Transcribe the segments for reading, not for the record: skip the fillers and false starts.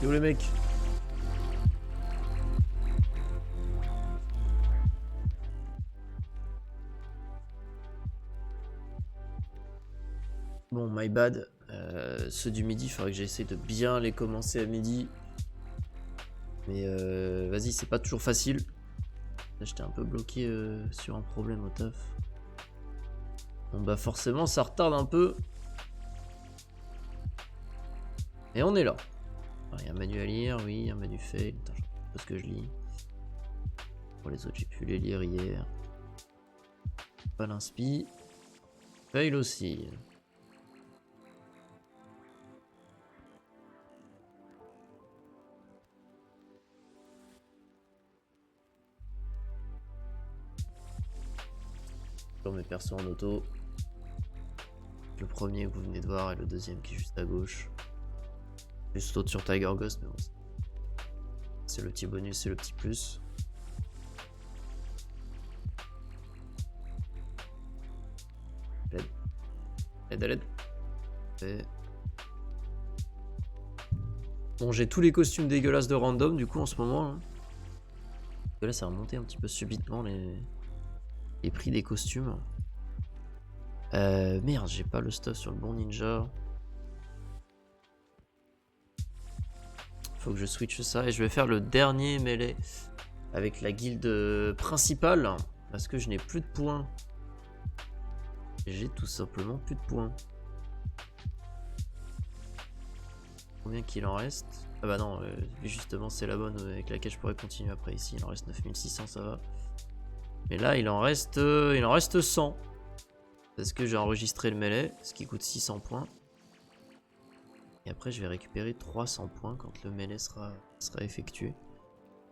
C'est où les mecs? Bon, my bad. Ceux du midi, il faudrait que j'essaie de bien les commencer à midi. Mais vas-y, c'est pas toujours facile. Là, j'étais un peu bloqué sur un problème au taf. Bon bah forcément, ça retarde un peu. Et on est là. Il y a un manu à lire, oui, un manu fail. Attends, je sais pas ce que je lis. Pour les autres, j'ai pu les lire hier. Pas l'inspi. Fail aussi. Sur mes persos en auto. Le premier que vous venez de voir et le deuxième qui est juste à gauche. Juste l'autre sur Tiger Ghost, mais bon. C'est le petit bonus, c'est le petit plus. L'aide. Aide à l'aide. Et... Bon, j'ai tous les costumes dégueulasses de random du coup en ce moment. Hein. Là, ça a remonté un petit peu subitement les prix des costumes. Merde, j'ai pas le stuff sur le bon ninja. Faut que je switch ça et je vais faire le dernier mêlée avec la guilde principale parce que je n'ai plus de points. J'ai tout simplement plus de points. Combien qu'il en reste? Ah bah non, justement c'est la bonne avec laquelle je pourrais continuer après ici. Il en reste 9600, ça va. Mais là il en reste 100. Parce que j'ai enregistré le mêlée, ce qui coûte 600 points. Et après je vais récupérer 300 points quand le mêlée sera effectué.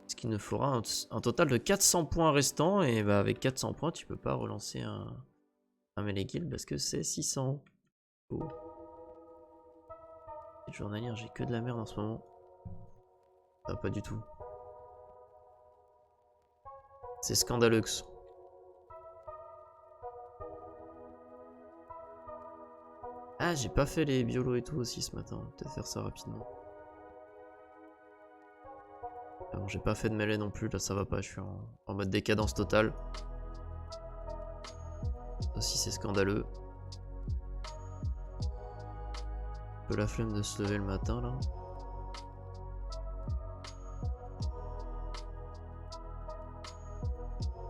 Ce qui nous fera un total de 400 points restants. Et bah avec 400 points tu peux pas relancer un mêlée guild parce que c'est 600. Oh. Et journalière, j'ai que de la merde en ce moment. Ah, pas du tout. C'est scandaleux. Ah, j'ai pas fait les biolos et tout aussi ce matin. Peut-être faire ça rapidement. Alors, j'ai pas fait de mêlée non plus. Là, ça va pas. Je suis en mode décadence totale. Ça aussi, c'est scandaleux. Un peu la flemme de se lever le matin là.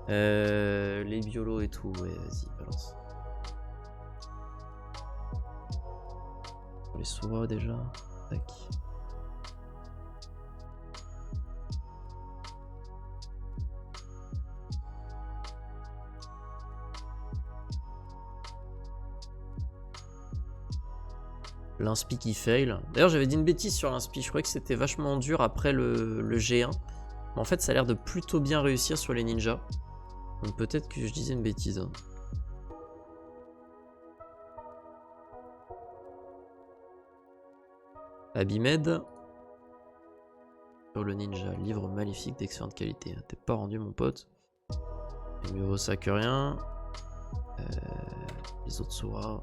Les biolos et tout. Ouais, vas-y, balance. Les souras déjà. Tac. L'inspi qui fail. D'ailleurs j'avais dit une bêtise sur l'inspi, je croyais que c'était vachement dur après le G1. Mais en fait ça a l'air de plutôt bien réussir sur les ninjas. Donc peut-être que je disais une bêtise. Hein. Abimed. Sur le ninja, livre maléfique d'excellente qualité. T'es pas rendu mon pote. Mieux vaut ça que rien. Les autres souras.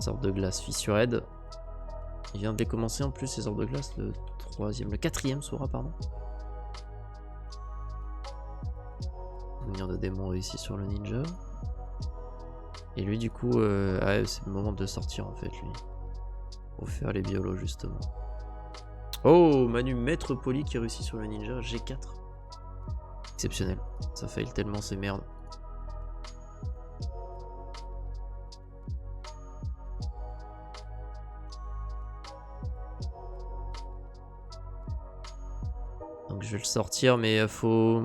Orbe de glace, fissured. Il vient de les commencer en plus, ces orbes de glace, le quatrième Sora, pardon. Souvenir de démon réussi sur le ninja. Et lui du coup, c'est le moment de sortir en fait lui. Pour faire les biolos justement. Oh, Manu maître poli qui réussit sur le ninja, G4. Exceptionnel, ça fail tellement c'est merde. Donc je vais le sortir mais faut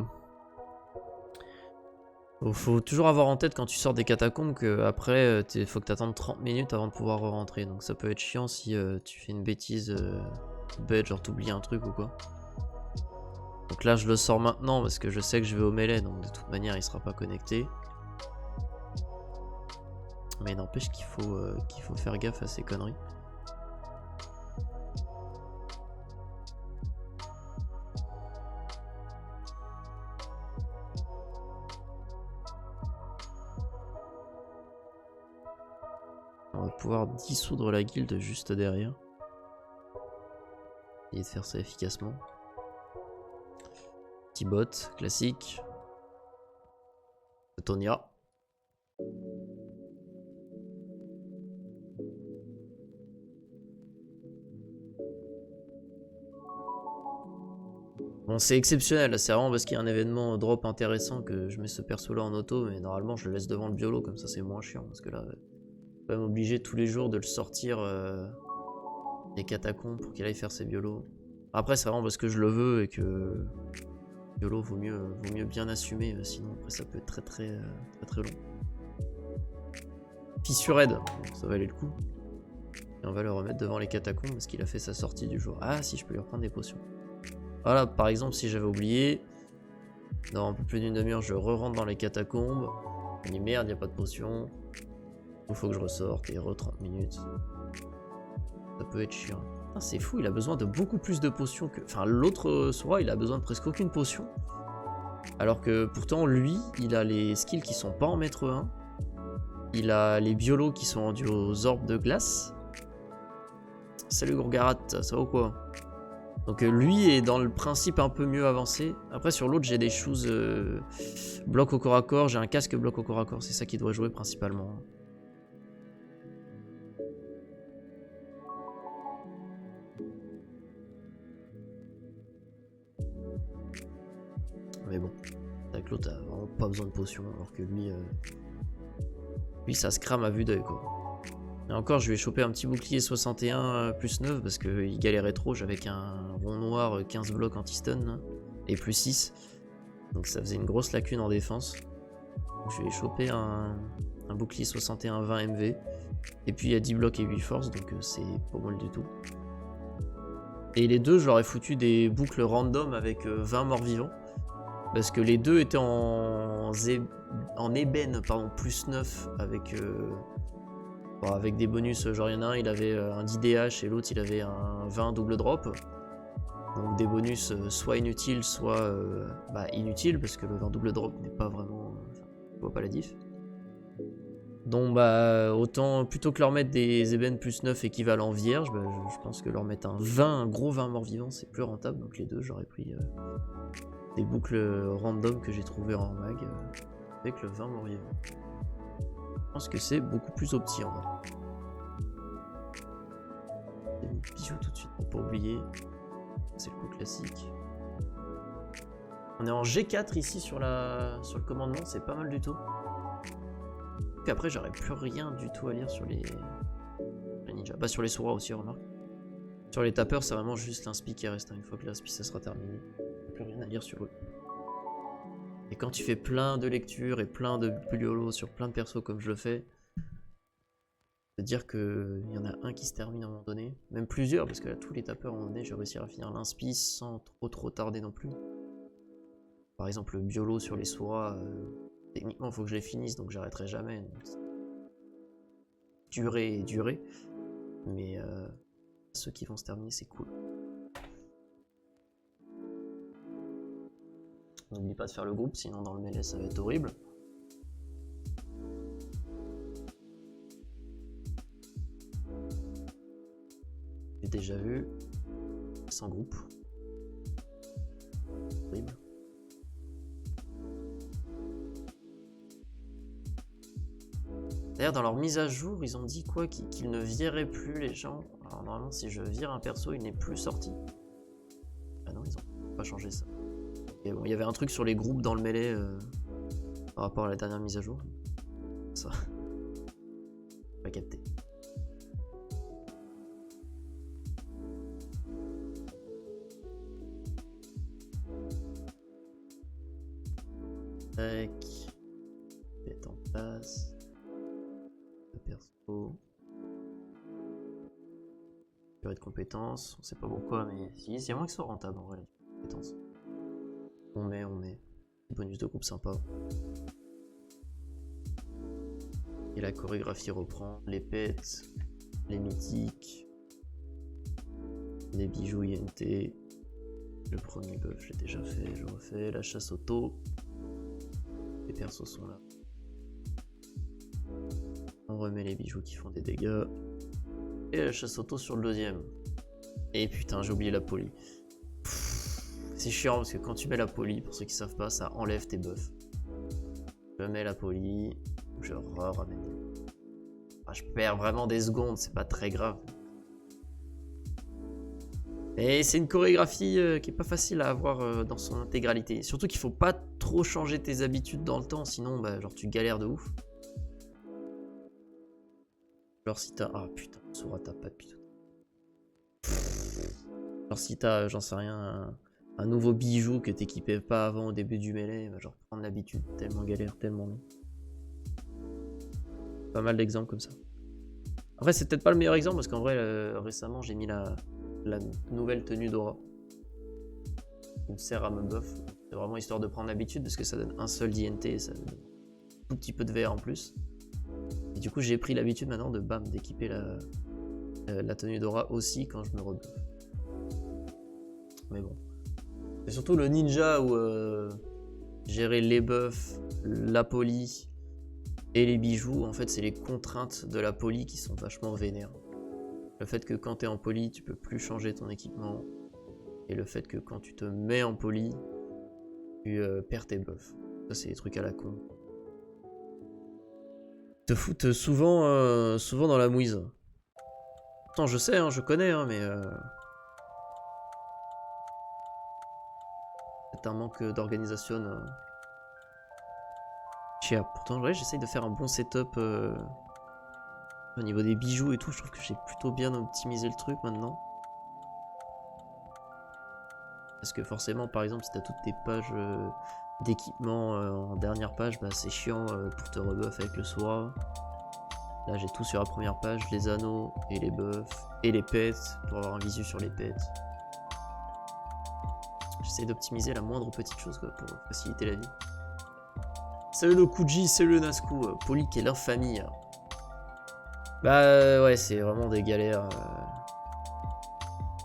toujours avoir en tête quand tu sors des catacombes que après faut que t'attendes 30 minutes avant de pouvoir rentrer. Donc ça peut être chiant si tu fais une bêtise bête, genre t'oublies un truc ou quoi. Donc là je le sors maintenant parce que je sais que je vais au mêlée, donc de toute manière il sera pas connecté. Mais n'empêche qu'il faut faire gaffe à ces conneries. On va pouvoir dissoudre la guilde juste derrière. Essayer de faire ça efficacement. Petit bot, classique. Tonia. Bon, c'est exceptionnel, c'est vraiment parce qu'il y a un événement drop intéressant que je mets ce perso là en auto, mais normalement je le laisse devant le biolo, comme ça c'est moins chiant, parce que là, je suis quand même obligé tous les jours de le sortir des catacombes pour qu'il aille faire ses biolos. Après c'est vraiment parce que je le veux et que biolo vaut mieux bien assumer, sinon après ça peut être très long. Fissure aide, ça valait le coup. Et on va le remettre devant les catacombes parce qu'il a fait sa sortie du jour. Ah si, je peux lui reprendre des potions. Voilà, par exemple, si j'avais oublié, dans un peu plus d'une demi-heure, je re-rentre dans les catacombes. Je me dis merde, il n'y a pas de potion. Il faut que je ressorte et re-30 minutes. Ça peut être chiant. C'est fou, il a besoin de beaucoup plus de potions que... Enfin, l'autre Sora, il a besoin de presque aucune potion. Alors que pourtant, lui, il a les skills qui sont pas en maître 1. Il a les biolos qui sont rendus aux orbes de glace. Salut Gourgarat, ça va ou quoi? Donc lui est dans le principe un peu mieux avancé. Après sur l'autre j'ai des choses bloc au corps à corps, j'ai un casque bloc au corps à corps, c'est ça qui doit jouer principalement. Mais bon, avec l'autre t'as vraiment pas besoin de potion, alors que lui ça se crame à vue d'œil quoi. Et encore je lui ai chopé un petit bouclier 61 plus 9 parce qu'il galérait trop, j'avais qu'un rond noir 15 blocs anti-stun et plus 6. Donc ça faisait une grosse lacune en défense. Donc, je lui ai chopé un bouclier 61 20 MV. Et puis il y a 10 blocs et 8 forces, donc c'est pas mal du tout. Et les deux, je leur ai foutu des boucles random avec 20 morts vivants. Parce que les deux étaient en ébène, pardon, plus 9 avec des bonus. Genre il y en a un, il avait un 10 DH et l'autre il avait un 20 double drop. Donc des bonus soit inutiles, soit inutiles, parce que le 20 double drop n'est pas vraiment... je vois pas la diff. Donc autant plutôt que leur mettre des ébènes plus 9 équivalent vierge, je pense que leur mettre un gros 20 mort vivant c'est plus rentable. Donc les deux j'aurais pris des boucles random que j'ai trouvé en mag avec le 20 mort vivant. Je pense que c'est beaucoup plus opti en vrai. Des bijoux tout de suite pour pas oublier. C'est le coup classique. On est en G4 ici sur le commandement, c'est pas mal du tout. Après j'aurais plus rien du tout à lire sur les ninjas. Pas sur les Sora aussi, remarque. Sur les tapeurs c'est vraiment juste l'inspi qui reste. Une fois que l'inspi ça sera terminé, il n'y a plus rien à lire sur eux. Et quand tu fais plein de lectures et plein de biolos sur plein de persos comme je le fais, c'est dire qu'il y en a un qui se termine à un moment donné, même plusieurs, parce que là tous les tapeurs à un moment donné j'ai réussi à finir l'inspi sans trop tarder non plus. Par exemple le biolo sur les Sora, techniquement il faut que je les finisse donc j'arrêterai jamais. Durer, mais ceux qui vont se terminer c'est cool. N'oublie pas de faire le groupe, sinon dans le mêlée ça va être horrible. J'ai déjà vu, sans groupe. Horrible. D'ailleurs, dans leur mise à jour, ils ont dit quoi? Qu'ils ne viraient plus les gens. Alors normalement, si je vire un perso, il n'est plus sorti. Ah non, ils ont pas changé ça. Et bon, il y avait un truc sur les groupes dans le mêlée par rapport à la dernière mise à jour. Ça. Pas capté. Tac. Mettre en place. Le perso. Durée de compétences. On sait pas pourquoi, mais si, c'est moins que ce soit rentable en vrai, les compétences. On met. Bonus de groupe sympa. Et la chorégraphie reprend. Les pets, les mythiques, les bijoux INT. Le premier buff, je l'ai déjà fait, je refais. La chasse auto. Les persos sont là. On remet les bijoux qui font des dégâts. Et la chasse auto sur le deuxième. Et putain, j'ai oublié la poly. C'est chiant parce que quand tu mets la poly, pour ceux qui savent pas, ça enlève tes buffs. Je mets la poly, je ramène. Enfin, je perds vraiment des secondes, c'est pas très grave. Et c'est une chorégraphie qui est pas facile à avoir dans son intégralité. Surtout qu'il faut pas trop changer tes habitudes dans le temps, sinon bah, genre tu galères de ouf. Genre si t'as... Ah putain, Sora t'as pas de pitot. Genre si t'as, j'en sais rien, un nouveau bijou que t'équipais pas avant au début du mêlée, bah, genre prendre l'habitude, tellement galère, tellement long. Pas mal d'exemples comme ça. Après c'est peut-être pas le meilleur exemple parce qu'en vrai récemment j'ai mis la nouvelle tenue d'Aura. Qui me sert à me buff. C'est vraiment histoire de prendre l'habitude parce que ça donne un seul d'INT, ça donne un tout petit peu de VR en plus. Et du coup j'ai pris l'habitude maintenant de bam d'équiper la tenue d'Aura aussi quand je me rebuff. Mais bon. C'est surtout le ninja où gérer les buffs, la poly et les bijoux, en fait c'est les contraintes de la poly qui sont vachement vénères. Le fait que quand t'es en poly, tu peux plus changer ton équipement. Et le fait que quand tu te mets en poly, tu perds tes buffs. Ça c'est des trucs à la con. Te foutent souvent dans la mouise. Pourtant je sais, hein, je connais, hein, mais... c'est un manque d'organisation. Pourtant ouais, j'essaye de faire un bon setup au niveau des bijoux et tout. Je trouve que j'ai plutôt bien optimisé le truc maintenant. Parce que forcément, par exemple, si tu as toutes tes pages d'équipement en dernière page, bah, c'est chiant pour te rebuff avec le Sora. Là, j'ai tout sur la première page, les anneaux et les buffs et les pets pour avoir un visu sur les pets. J'essaie d'optimiser la moindre petite chose quoi, pour faciliter la vie. Salut le Kuji, salut le Nasku, Polik et l'infamie. Bah ouais, c'est vraiment des galères.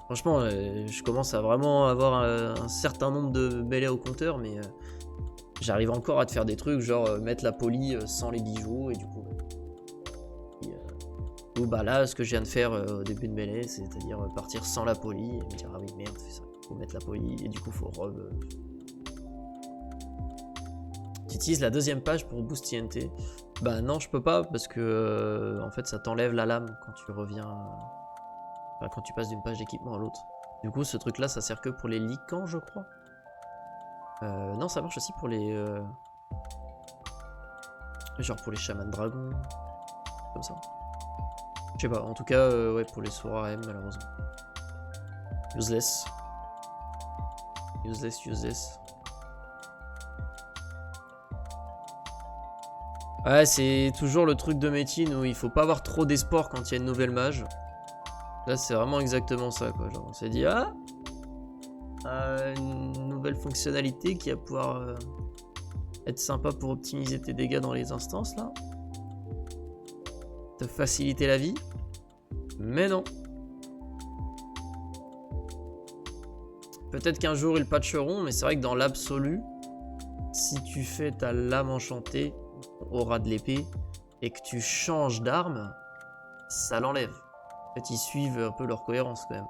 Franchement, je commence à vraiment avoir un certain nombre de mêlées au compteur, mais j'arrive encore à te faire des trucs, genre mettre la poly sans les bijoux, et du coup... bah là, ce que je viens de faire au début de mêlée, c'est-à-dire partir sans la poly, et me dire, ah oui, merde, c'est ça, faut mettre la poly, et du coup, faut Tu utilises la deuxième page pour boost INT. Bah non, je peux pas, parce que en fait, ça t'enlève la lame quand tu reviens... Enfin, quand tu passes d'une page d'équipement à l'autre. Du coup, ce truc-là, ça sert que pour les licans, je crois. Non, ça marche aussi pour les... genre pour les chamans dragons. Comme ça. Je sais pas, en tout cas, ouais, pour les Sora M, malheureusement. Useless. Useless. Ouais, c'est toujours le truc de Métine où il faut pas avoir trop d'espoir quand il y a une nouvelle mage. Là, c'est vraiment exactement ça, quoi. Genre, on s'est dit, ah, une nouvelle fonctionnalité qui va pouvoir être sympa pour optimiser tes dégâts dans les instances, là. Te faciliter la vie. Mais non. Peut-être qu'un jour, ils patcheront, mais c'est vrai que dans l'absolu, si tu fais ta lame enchantée, aura de l'épée, et que tu changes d'arme, ça l'enlève. En fait, ils suivent un peu leur cohérence quand même.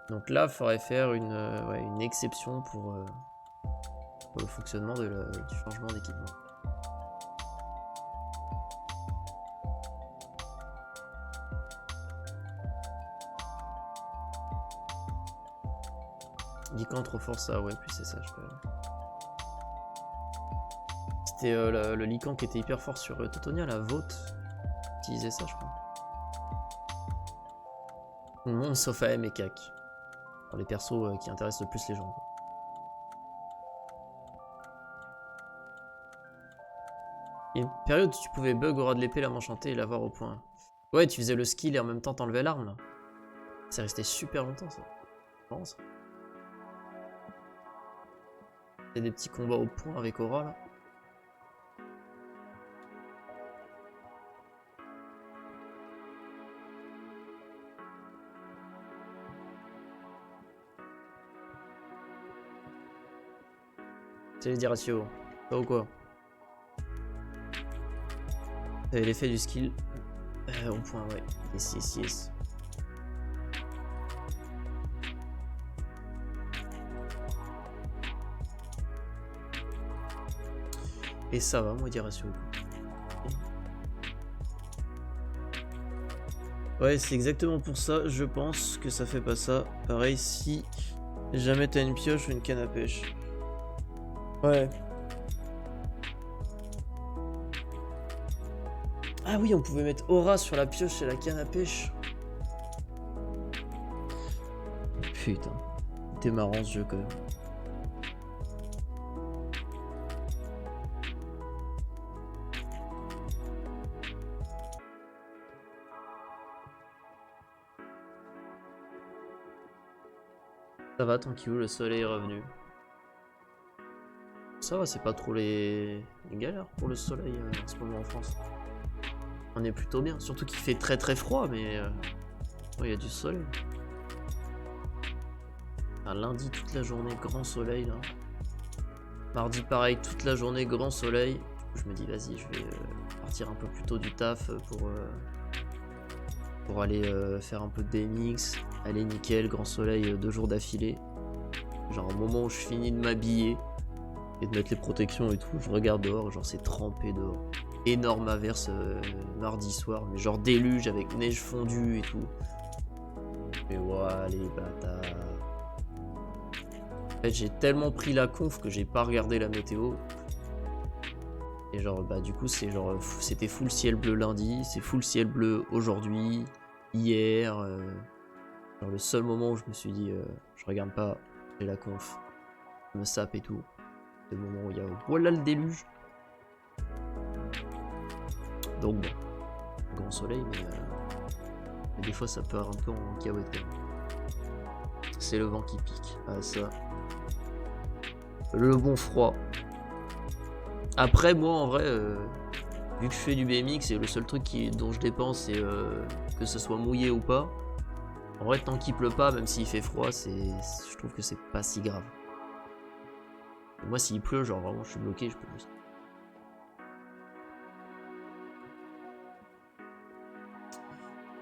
Donc là, il faudrait faire une exception pour le fonctionnement du changement d'équipement. Lycan trop fort ça, ouais, puis c'est ça, je peux... C'était le Lycan qui était hyper fort sur Teutonia, la Vote. Utilisait ça, je crois. Tout le monde sauf AM et Cac. Pour les persos qui intéressent le plus les gens, quoi. Il y a une période où tu pouvais bug aura de l'épée, l'âme enchantée et l'avoir au point. Ouais, tu faisais le skill et en même temps t'enlevais l'arme là. C'est resté super longtemps ça. Je pense. Il y a des petits combats au point avec Aura là. C'est les ratios. Pas ou quoi? L'effet du skill au point, ouais. Yes. Et ça va, moi, dire ratio. Ouais, c'est exactement pour ça, je pense que ça fait pas ça. Pareil, si jamais t'as une pioche ou une canne à pêche. Ouais. Ah oui, on pouvait mettre aura sur la pioche et la canne à pêche. Putain. C'était marrant ce jeu quand même. Ça va, tranquille, le soleil est revenu. Ça va, c'est pas trop les galères pour le soleil en ce moment en France. On est plutôt bien, surtout qu'il fait très froid, mais il y a du soleil. Un lundi toute la journée, grand soleil là. Mardi pareil, toute la journée, grand soleil. Je me dis vas-y, je vais partir un peu plus tôt du taf pour aller faire un peu de BMX. Allez nickel, grand soleil 2 jours d'affilée. Genre au moment où je finis de m'habiller et de mettre les protections et tout, je regarde dehors, genre c'est trempé dehors. Énorme averse mardi soir, mais genre déluge avec neige fondue et tout. Mais ouais, les bâtards. En fait, j'ai tellement pris la conf que j'ai pas regardé la météo. Et genre, bah du coup, c'est genre, c'était full ciel bleu lundi, c'est full ciel bleu aujourd'hui, hier. Genre le seul moment où je me suis dit, je regarde pas, j'ai la conf, je me sape et tout. C'est le moment où il y a, voilà le déluge. Donc bon, grand soleil, mais des fois ça part un peu en cacahuète. C'est le vent qui pique. Ah ça. Le bon froid. Après moi en vrai, vu que je fais du BMX et le seul truc dont je dépense c'est que ce soit mouillé ou pas. En vrai tant qu'il pleut pas, même s'il fait froid, je trouve que c'est pas si grave. Et moi s'il pleut, genre vraiment je suis bloqué, je peux juste.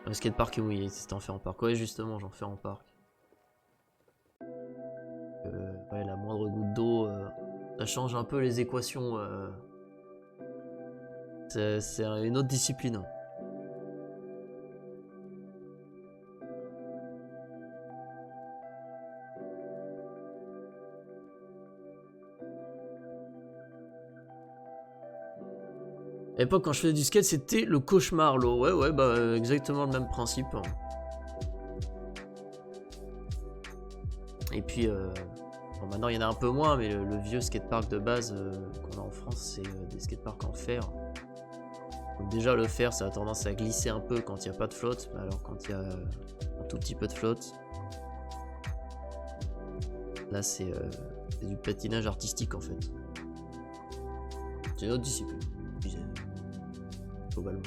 Le skatepark est mouillé, si t'en fais en parc. Ouais, justement, j'en fais en parc. Ouais, la moindre goutte d'eau, ça change un peu les équations. C'est une autre discipline. Hein. À l'époque, quand je faisais du skate, c'était le cauchemar, l'eau. Ouais, bah exactement le même principe. Et puis, bon, maintenant il y en a un peu moins, mais le vieux skatepark de base qu'on a en France, c'est des skateparks en fer. Donc déjà, le fer, ça a tendance à glisser un peu quand il n'y a pas de flotte, alors quand il y a un tout petit peu de flotte, là c'est du patinage artistique en fait. C'est une autre discipline. Globalement.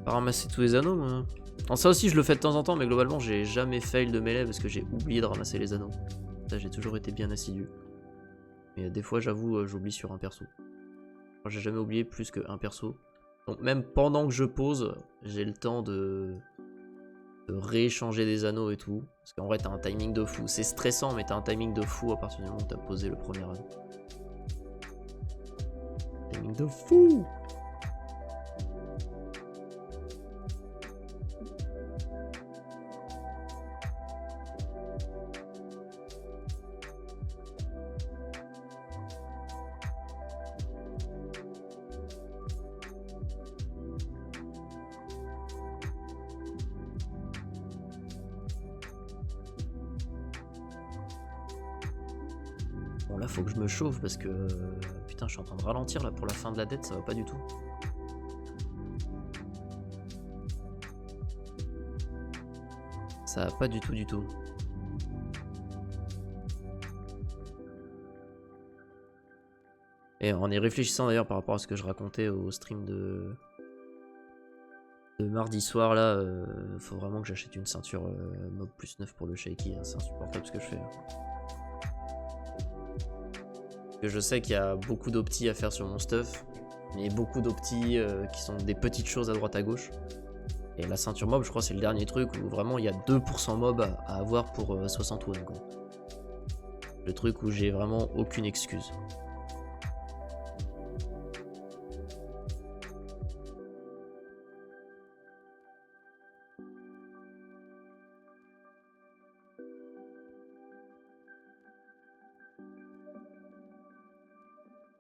Pas ramasser tous les anneaux, moi. Alors ça aussi je le fais de temps en temps, mais globalement j'ai jamais fail de mêlée parce que j'ai oublié de ramasser les anneaux. Ça j'ai toujours été bien assidu. Mais des fois j'avoue j'oublie sur un perso. Enfin, j'ai jamais oublié plus qu'un perso. Donc même pendant que je pose, j'ai le temps de rééchanger des anneaux et tout. Parce qu'en vrai t'as un timing de fou. C'est stressant mais t'as un timing de fou à partir du moment où t'as posé le premier anneau. Timing de fou. Bon là faut que je me chauffe parce que putain je suis en train de ralentir là pour la fin de la dette, ça va pas du tout. Ça va pas du tout du tout. Et en y réfléchissant d'ailleurs par rapport à ce que je racontais au stream de mardi soir là, faut vraiment que j'achète une ceinture mob plus 9 pour le shaky, hein, c'est insupportable ce que je fais. Je sais qu'il y a beaucoup d'optis à faire sur mon stuff, mais beaucoup d'optis qui sont des petites choses à droite à gauche. Et la ceinture mob, je crois, c'est le dernier truc où vraiment il y a 2% mob à avoir pour 60 won. Quoi. Le truc où j'ai vraiment aucune excuse.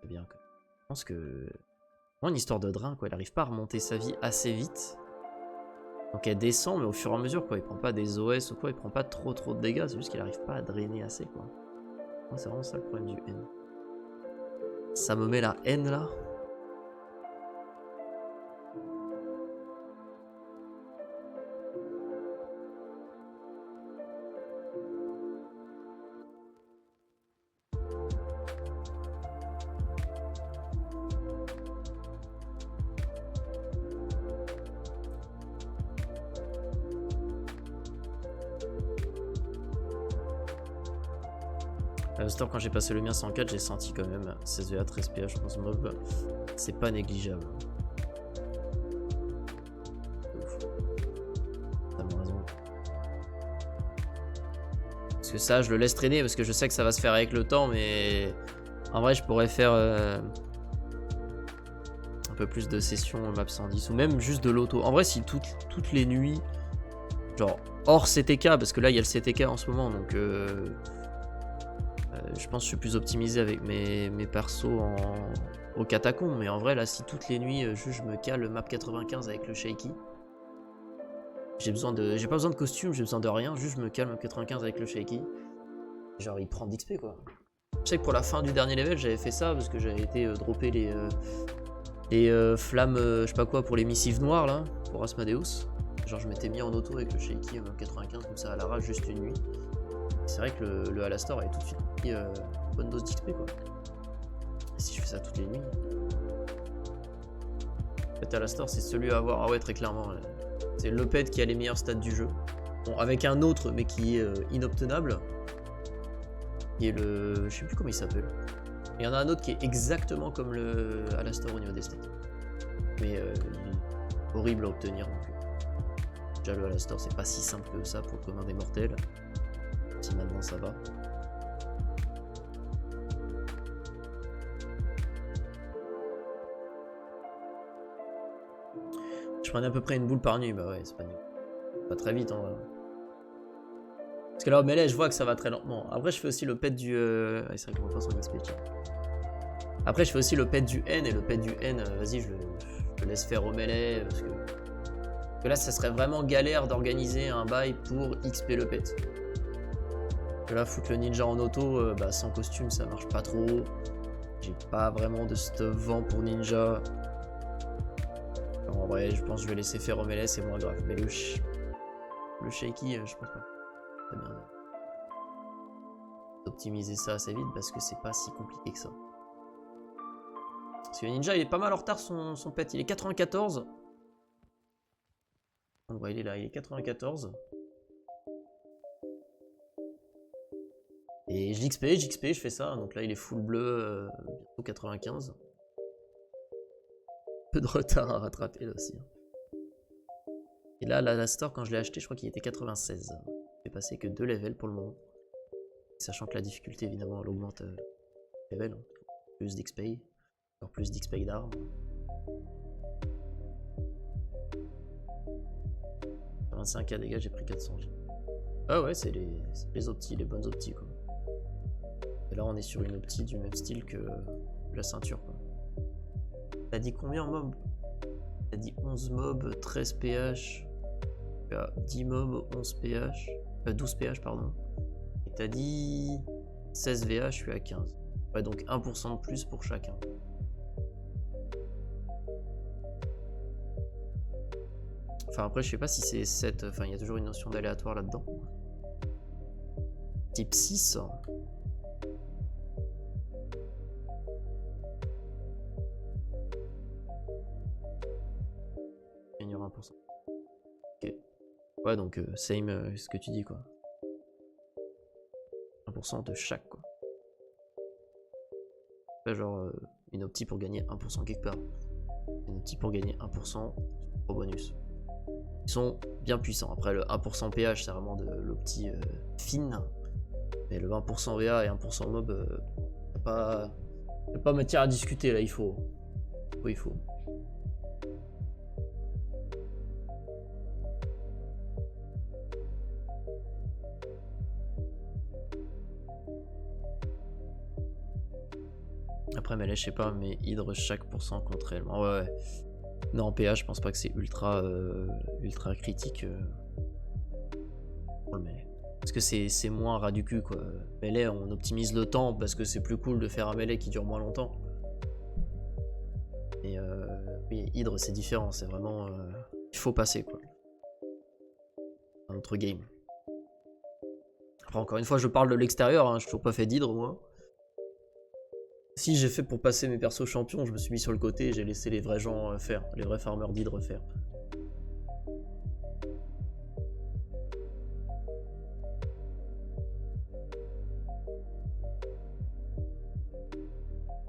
Bien. Je pense que une histoire de drain, quoi, elle arrive pas à remonter sa vie assez vite. Donc elle descend, mais au fur et à mesure, quoi, il prend pas des OS ou quoi, il prend pas trop de dégâts, c'est juste qu'il arrive pas à drainer assez, quoi. C'est vraiment ça le problème du N. Ça me met la haine là. Store, quand j'ai passé le mien 104, j'ai senti quand même 16 VA 13 PH, je pense mob, c'est pas négligeable. Ouf. T'as raison. Parce que ça, je le laisse traîner parce que je sais que ça va se faire avec le temps, mais en vrai, je pourrais faire un peu plus de sessions map 110 ou même juste de l'auto. En vrai, si toutes les nuits, genre hors CTK, parce que là, il y a le CTK en ce moment, donc je pense que je suis plus optimisé avec mes persos au catacombe, mais en vrai là si toutes les nuits juste je me cale map 95 avec le shaky, j'ai pas besoin de costume, j'ai besoin de rien, juste je me cale map 95 avec le shaky, genre il prend d'XP quoi. Je sais que pour la fin du dernier level j'avais fait ça parce que j'avais été dropper les flammes je sais pas quoi pour les missives noires là, pour Asmodeus, genre je m'étais mis en auto avec le shaky map 95 comme ça à l'arrache juste une nuit. C'est vrai que le Alastor avait tout de suite pris une bonne dose d'XP quoi. Et si je fais ça toutes les nuits. En fait, Alastor c'est celui à avoir. Ah ouais, très clairement. Ouais. C'est le pet qui a les meilleurs stats du jeu. Bon, avec un autre, mais qui est inobtenable. Qui est le. Je sais plus comment il s'appelle. Il y en a un autre qui est exactement comme le Alastor au niveau des stats. Mais il est horrible à obtenir. Donc, déjà, le Alastor c'est pas si simple que ça pour le commun des mortels. Si maintenant ça va. Je prenais à peu près une boule par nuit, bah ouais, c'est pas très vite en vrai. Parce que là au melee je vois que ça va très lentement. Après je fais aussi le pet du... c'est vrai que mon son XP. Après je fais aussi le pet du N, et le pet du N, vas-y je le laisse faire au melee. Parce que là ça serait vraiment galère d'organiser un bail pour XP le pet. Que là foutre le ninja en auto, bah, sans costume ça marche pas trop. J'ai pas vraiment de stuff vent pour ninja. Alors, en vrai je pense que je vais laisser faire au melee, c'est moins grave. Mais le shaky je pense pas. Très bien d'optimiser ça assez vite parce que c'est pas si compliqué que ça. Parce que le ninja il est pas mal en retard son pet, il est 94. On le voit il est là, il est 94. Et j'XP, je fais ça, donc là il est full bleu, bientôt 95. Peu de retard à rattraper là aussi. Et là, la store, quand je l'ai acheté, je crois qu'il était 96. J'ai passé que 2 levels pour le moment. Sachant que la difficulté, évidemment, elle augmente level, hein. Plus d'XP. Encore plus d'XP d'armes. 25 à dégâts, j'ai pris 400. Ah ouais, c'est les optis, les bonnes optis quoi. Et là on est sur une opti du même style que la ceinture quoi. T'as dit combien en mob? T'as dit 11 mobs, 13 PH. Tu as 10 mobs, 11 PH. 12 PH pardon. Et t'as dit 16 VH, je suis à 15. Ouais, donc 1% de plus pour chacun. Enfin après je sais pas si c'est 7, enfin il y a toujours une notion d'aléatoire là-dedans. Type 6. Ignore 1%. Ok. Ouais donc same ce que tu dis quoi. 1% de chaque quoi. Là genre une opti pour gagner 1% quelque part. Une opti pour gagner 1% au bonus. Ils sont bien puissants. Après le 1% PH c'est vraiment de l'opti fine. Mais le 20% VA et 1% mob, pas matière à discuter là, il faut. Oui, il faut. Après, mais là, je sais pas, mais Hydre chaque pourcent compte réellement. Ouais, ouais. Non, en PH, je pense pas que c'est ultra critique pour le melee. Parce que c'est moins ras du cul quoi. Melee, on optimise le temps parce que c'est plus cool de faire un melee qui dure moins longtemps. Et oui, Hydre c'est différent, c'est vraiment. Il faut passer quoi. Un autre game. Après, encore une fois, je parle de l'extérieur, hein, je n'ai toujours pas fait d'Hydre moi. Si j'ai fait pour passer mes persos champions, je me suis mis sur le côté et j'ai laissé les vrais gens faire, les vrais farmers d'Hydre faire.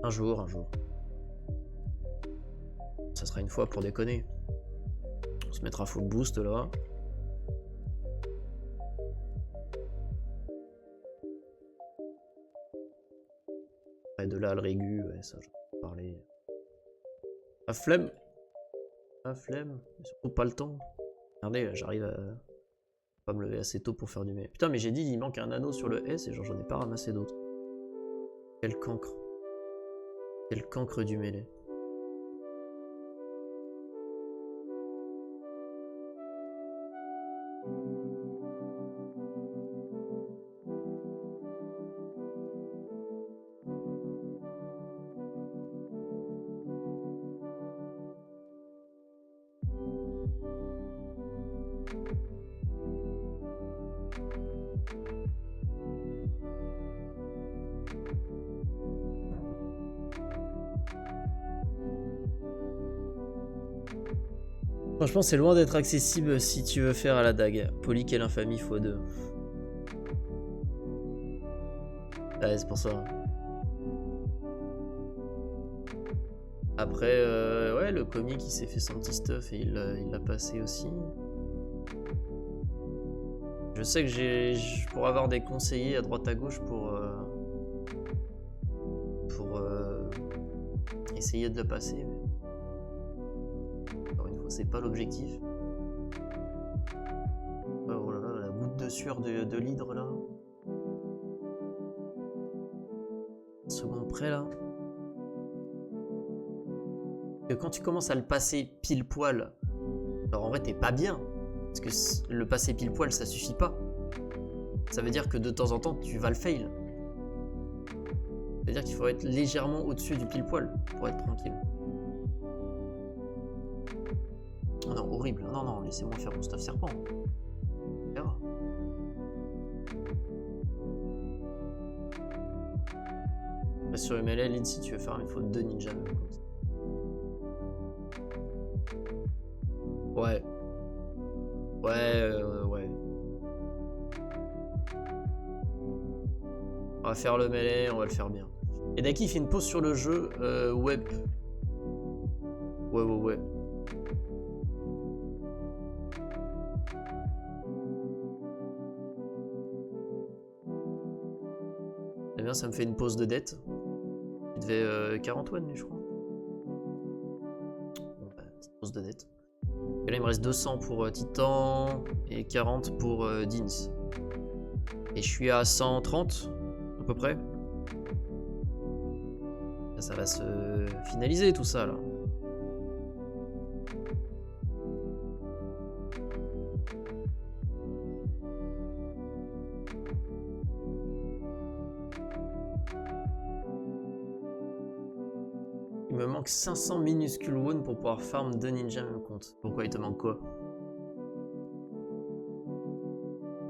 Un jour. Ça sera une fois pour déconner. On se mettra full boost là. Et de là le régu, ouais, ça j'en ai parlé. La flemme. La flemme. Mais surtout pas le temps. Regardez, j'arrive à pas me lever assez tôt pour faire du mêlée. Putain, mais j'ai dit il manque un anneau sur le S et genre j'en ai pas ramassé d'autres. Quel cancre. Quel cancre du mêlée. Franchement, c'est loin d'être accessible si tu veux faire à la dague. Poly, quelle infamie x2. Ouais, c'est pour ça. Après, ouais, le comique il s'est fait son petit stuff et il l'a passé aussi. Je sais que je pourrais avoir des conseillers à droite à gauche pour essayer de le passer. Mais... encore une fois, c'est pas l'objectif. Oh là là, la goutte de sueur de l'hydre là. Seconde près là. Que quand tu commences à le passer pile poil, alors en vrai t'es pas bien. Parce que le passer pile poil ça suffit pas. Ça veut dire que de temps en temps tu vas le fail. C'est-à-dire qu'il faut être légèrement au-dessus du pile poil pour être tranquille. Oh non, horrible. Non, non, laissez-moi faire mon stuff serpent. On verra. Sur le MLL, lead, si tu veux faire, il faut 2 ninjas même comme ça. Ouais. Ouais. On va faire le mêlée, on va le faire bien. Et Daki fait une pause sur le jeu web. Ouais. Eh bien, ça me fait une pause de dette. Il devait 40 won, je crois. petite pause de dette. Et là, il me reste 200 pour Titan et 40 pour Dins. Et je suis à 130 à peu près. Là, ça va se finaliser tout ça là. Il me manque 500 minuscules wounds pour pouvoir farm 2 ninjas même compte. Pourquoi il te manque quoi?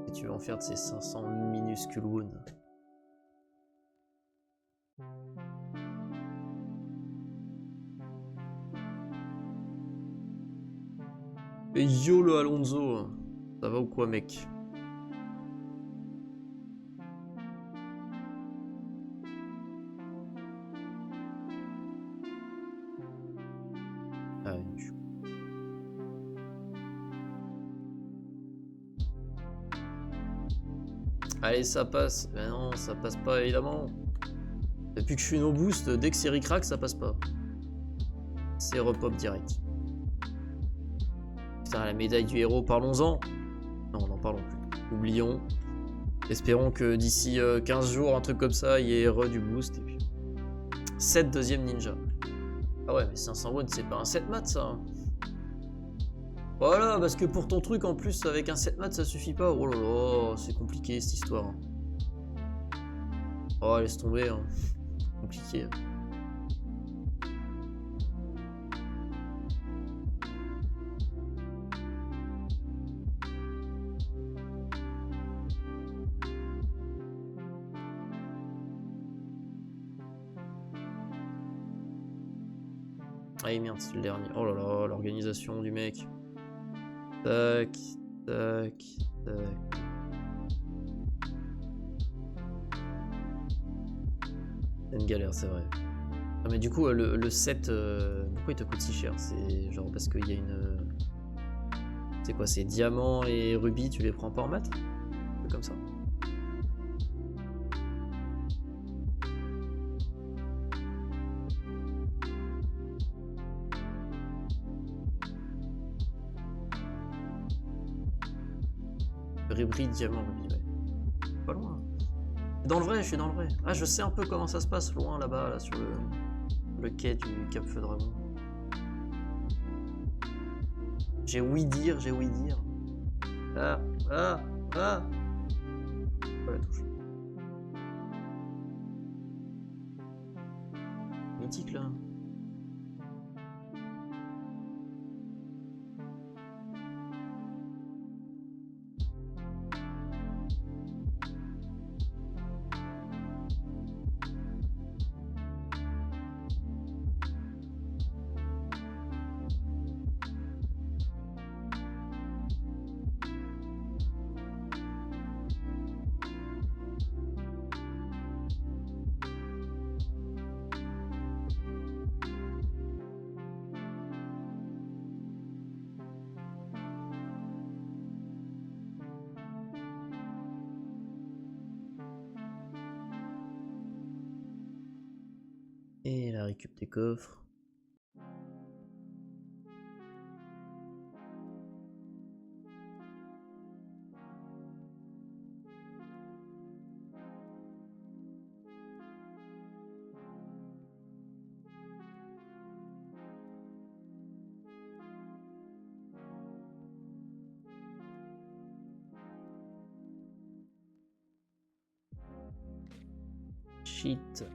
Et tu veux en faire de ces 500 minuscules wounds? Et yo le Alonso, ça va ou quoi mec? Ah, allez, ça passe. Mais non, ça passe pas évidemment. Depuis que je suis no boost, dès que c'est ric-rac, ça passe pas. C'est repop direct. Putain, la médaille du héros, parlons-en. Non, n'en parlons plus. Oublions. Espérons que d'ici 15 jours, un truc comme ça, il y ait du boost. Et puis 7 deuxième ninja. Ah ouais, mais 500 watts, c'est pas un 7 mat ça. Voilà, parce que pour ton truc en plus, avec un 7 mat, ça suffit pas. Oh là là, c'est compliqué cette histoire. Oh, laisse tomber. Hein. Compliqué. Ah merde, c'est le dernier. Oh là là, l'organisation du mec. Tac, tac, tac. C'est une galère, c'est vrai. Ah, mais du coup, le set, pourquoi il te coûte si cher? C'est genre parce qu'il y a une... C'est quoi? C'est diamant et rubis, tu les prends pas en mat? C'est comme ça. Rubis, diamant, rubis, ouais. Pas loin. Dans le vrai, je suis dans le vrai. Ah, je sais un peu comment ça se passe loin là-bas, là, sur le quai du Cap Feu Dragon. J'ai ouï dire, j'ai ouï dire. Ah, ah, ah. Pas la touche. Mythique là. Et la récup des coffres. Shit.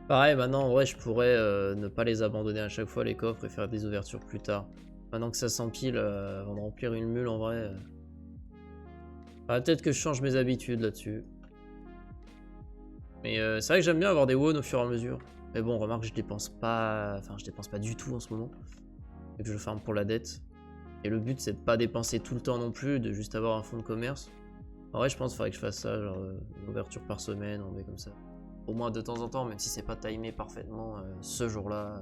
Pareil, maintenant, en vrai, je pourrais ne pas les abandonner à chaque fois, les coffres, et faire des ouvertures plus tard. Maintenant que ça s'empile, avant de remplir une mule, en vrai... peut-être que je change mes habitudes là-dessus. Mais c'est vrai que j'aime bien avoir des won au fur et à mesure. Mais bon, remarque, je dépense pas... Enfin, je dépense pas du tout en ce moment. Et que je farme pour la dette. Et le but, c'est de pas dépenser tout le temps non plus, de juste avoir un fonds de commerce. En vrai, je pense qu'il faudrait que je fasse ça, genre une ouverture par semaine, on met comme ça. Au moins de temps en temps, même si c'est pas timé parfaitement ce jour-là.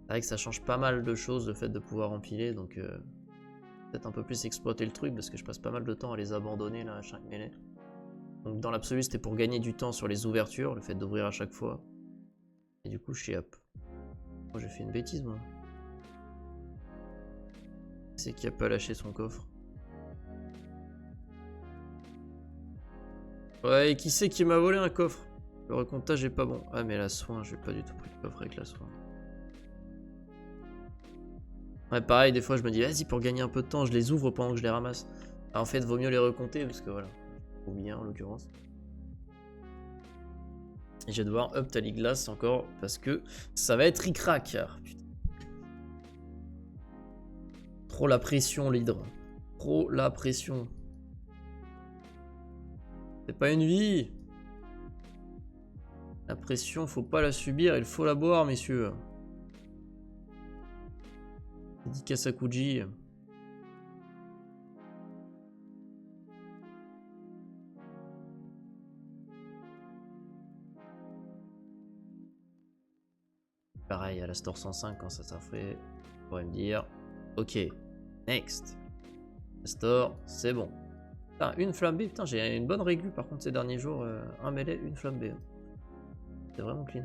C'est vrai que ça change pas mal de choses, le fait de pouvoir empiler, donc peut-être un peu plus exploiter le truc parce que je passe pas mal de temps à les abandonner là à chaque mêlée. Donc dans l'absolu c'était pour gagner du temps sur les ouvertures, le fait d'ouvrir à chaque fois. Et du coup je suis up. Oh, j'ai fait une bêtise moi. C'est qui a pas lâché son coffre. Ouais, et qui c'est qui m'a volé un coffre? Le recomptage est pas bon. Ah mais la soin, j'ai pas du tout pris le coffre avec la soin. Ouais pareil, des fois je me dis vas-y pour gagner un peu de temps, je les ouvre pendant que je les ramasse. Alors, en fait vaut mieux les recompter parce que voilà. Ou bien en l'occurrence. Et je vais devoir up Tally Glass encore parce que ça va être ric-rac. Putain. Trop la pression, l'hydre. Trop la pression. C'est pas une vie. La pression, faut pas la subir, il faut la boire, messieurs. Dédicace à Kuji. Pareil, à la Store 105, quand ça ferait, on pourrait me dire ok, next. La Store, c'est bon. Putain, une flambée, putain, j'ai une bonne réglu par contre ces derniers jours. Un mêlée, une flambée. C'est vraiment clean.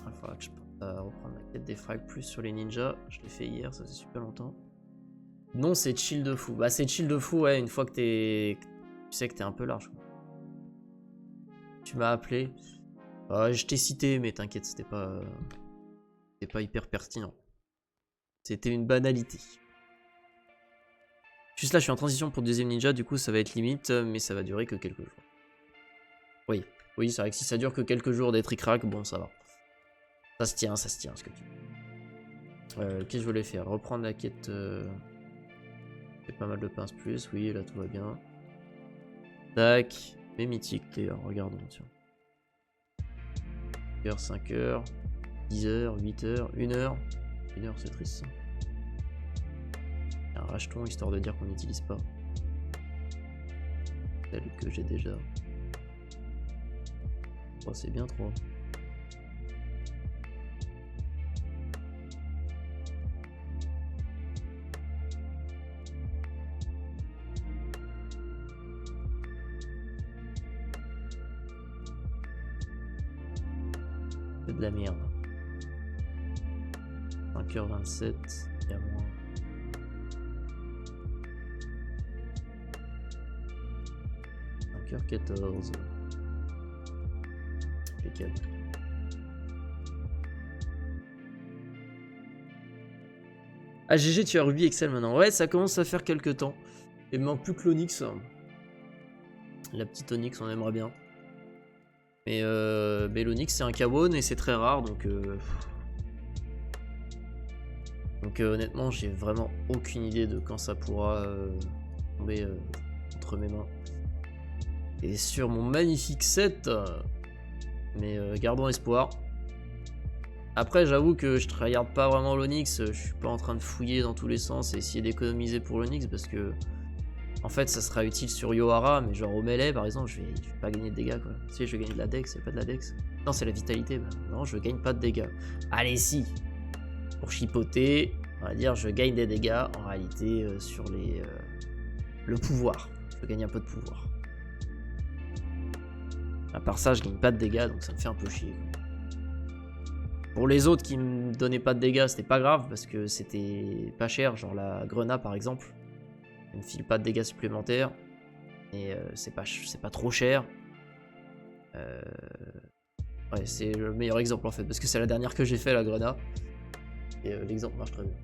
Il faudra que je pense à reprendre la quête des frags plus sur les ninjas. Je l'ai fait hier, ça fait super longtemps. Non, c'est chill de fou. Bah, c'est chill de fou, ouais, une fois que t'es. Tu sais que t'es un peu large. Tu m'as appelé. Je t'ai cité, mais t'inquiète, c'était pas hyper pertinent. C'était une banalité. Juste là, je suis en transition pour deuxième ninja, du coup, ça va être limite, mais ça va durer que quelques jours. Oui, c'est vrai que si ça dure que quelques jours d'être ric-rac, bon, ça va. Ça se tient, ce que tu veux. Qu'est-ce que je voulais faire? Reprendre la quête. Fait pas mal de pinces plus, oui, là tout va bien. Tac. Mais mythique, d'ailleurs, regardons, tiens. 4h, 5h, 10h, 8h, 1h. 1h, c'est triste ça. Un racheton histoire de dire qu'on n'utilise pas. Celle que j'ai déjà. Oh, c'est bien trop. C'est de la merde. 5h27, il y a moins. « 5h14. Impeccable. Ah GG, tu as Ruby Excel maintenant. Ouais, ça commence à faire quelques temps. Il me manque plus que l'Onyx. La petite Onyx, on aimerait bien. Mais l'Onyx, c'est un K1 et c'est très rare, donc honnêtement, j'ai vraiment aucune idée de quand ça pourra tomber entre mes mains. Et sur mon magnifique set, mais gardons espoir. Après, j'avoue que je ne regarde pas vraiment l'Onyx, je suis pas en train de fouiller dans tous les sens et essayer d'économiser pour l'Onyx parce que en fait ça sera utile sur Yohara, mais genre au melee par exemple, je vais pas gagner de dégâts quoi. Tu sais, je vais gagner de la dex, c'est pas de la dex. Non, c'est la vitalité, bah, non, je gagne pas de dégâts. Allez, si, pour chipoter, on va dire je gagne des dégâts en réalité sur les le pouvoir. Je gagne un peu de pouvoir. À part ça, je gagne pas de dégâts, donc ça me fait un peu chier. Pour les autres qui me donnaient pas de dégâts, c'était pas grave parce que c'était pas cher, genre la Grenat par exemple. Elle ne file pas de dégâts supplémentaires et c'est pas trop cher. Ouais, c'est le meilleur exemple en fait parce que c'est la dernière que j'ai fait, la Grenat. Et l'exemple marche très bien.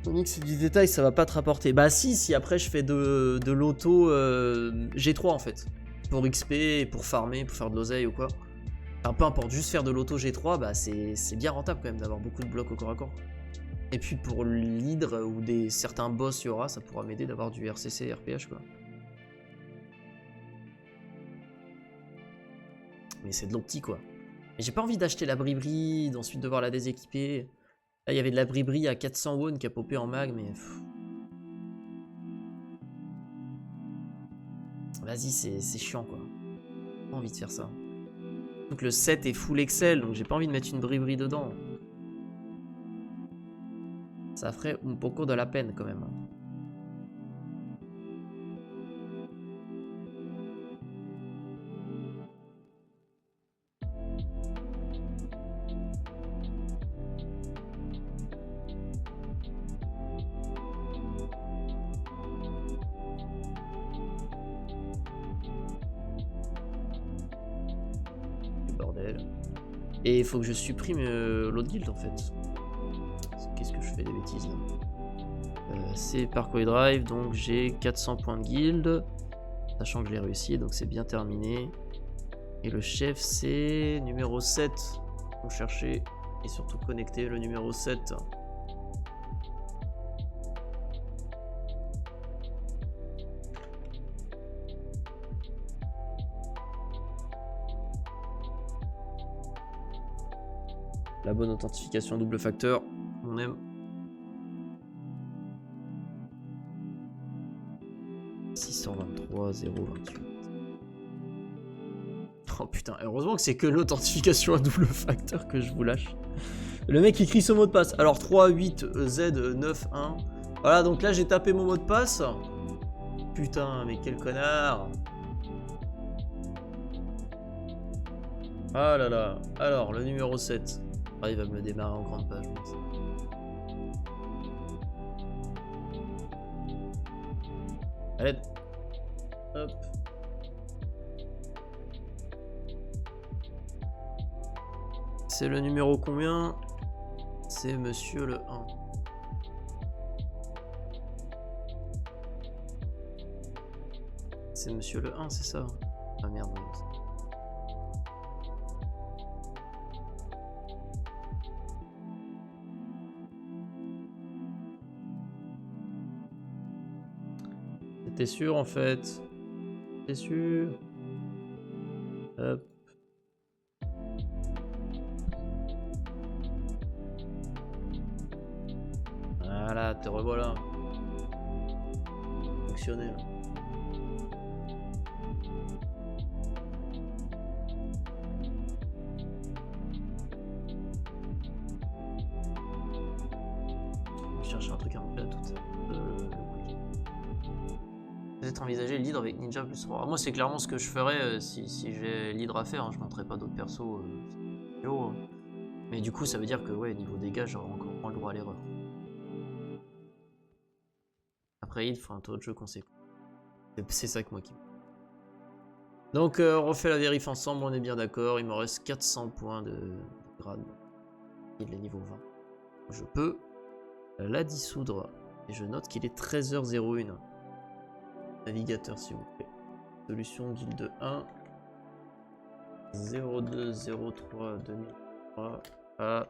Onyx, c'est du détail, ça va pas te rapporter. Bah si après je fais de l'auto G3 en fait. Pour XP, pour farmer, pour faire de l'oseille ou quoi. Enfin peu importe, juste faire de l'auto G3, bah c'est bien rentable quand même d'avoir beaucoup de blocs au corps à corps. Et puis pour l'hydre ou certains boss Yora, ça pourra m'aider d'avoir du RCC et RPH quoi. Mais c'est de l'opti quoi. Mais j'ai pas envie d'acheter la bribri, d'ensuite devoir la déséquiper. Là il y avait de la bribri à 400 won qui a popé en mag, mais... Vas-y, c'est chiant quoi. Pas envie de faire ça. Donc le 7 est full Excel, donc j'ai pas envie de mettre une bri-bri dedans. Ça ferait un poco de la peine quand même. Bordel. Et il faut que je supprime l'autre guild en fait. Qu'est-ce que je fais des bêtises là? C'est Parkway Drive, donc j'ai 400 points de guild. Sachant que je l'ai réussi, donc c'est bien terminé. Et le chef c'est numéro 7. Faut chercher et surtout connecter le numéro 7. La bonne authentification double facteur, on aime. « 623 028. » Oh putain, heureusement que c'est que l'authentification à double facteur que je vous lâche. Le mec écrit son mot de passe. Alors 38Z91. Voilà, donc là j'ai tapé mon mot de passe. Putain, mais quel connard. Ah là là. Alors, le numéro 7. Ah, il va me le démarrer en grande page. Allez. Hop. C'est le numéro combien? C'est monsieur le 1. C'est monsieur le 1, c'est ça? Ah merde. T'es sûr en fait? T'es sûr? Hop. Voilà, te revoilà. Fonctionnel. Je cherche un truc à remplir tout ça. Peut-être envisager le lead avec Ninja plus 3. Moi, c'est clairement ce que je ferais si j'ai lead à faire. Hein. Je ne montrerai pas d'autres persos. Hein. Mais du coup, ça veut dire que ouais, niveau dégâts, j'aurai encore moins le droit à l'erreur. Après, il faut un taux de jeu conséquent. C'est ça que moi qui. Donc, on refait la vérif ensemble. On est bien d'accord. Il me reste 400 points de grade. Il est niveau 20. Je peux la dissoudre. Et je note qu'il est 13h01. Navigateur s'il vous plaît. Solution guilde 1 02 03 2003 à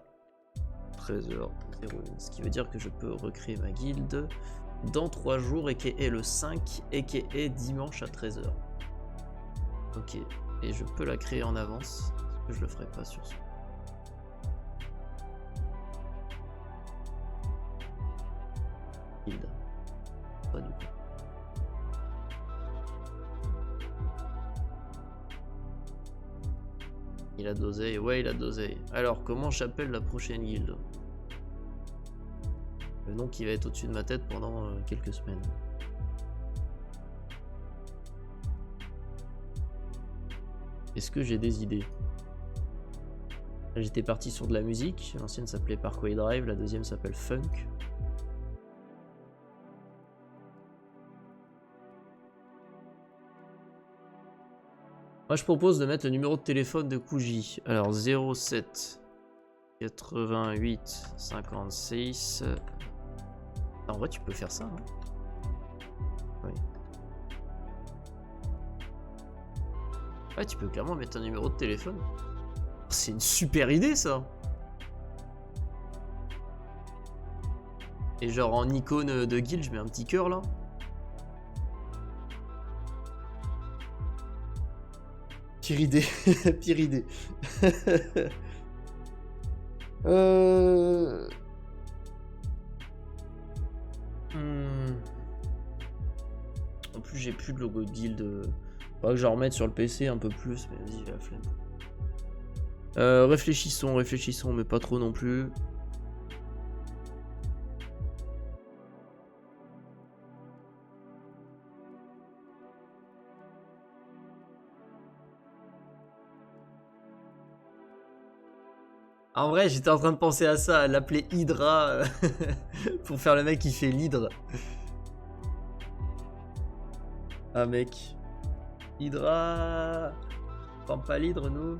13h01. Ce qui veut dire que je peux recréer ma guilde dans 3 jours et qui est le 5 et qui est dimanche à 13h. Ok. Et je peux la créer en avance. Parce que je le ferai pas sur ce. Guilde. Pas du coup. Il a dosé, ouais il a dosé. Alors comment j'appelle la prochaine guilde? Le nom qui va être au-dessus de ma tête pendant quelques semaines. Est-ce que j'ai des idées? J'étais parti sur de la musique. L'ancienne s'appelait Parkway Drive, la deuxième s'appelle Funk. Moi je propose de mettre le numéro de téléphone de Kuji. Alors 07 88 56. En vrai tu peux faire ça. Hein. Oui. Ouais tu peux clairement mettre un numéro de téléphone. C'est une super idée ça. Et genre en icône de guild je mets un petit cœur là. Pire idée. Pire idée. En plus j'ai plus de logo de guild. Faudra que je remette sur le PC un peu plus, mais vas-y, j'ai la flemme. Réfléchissons, mais pas trop non plus. En vrai, j'étais en train de penser à ça, à l'appeler Hydra pour faire le mec qui fait l'hydre. Ah mec. Hydra. Forme pas l'hydre, nous.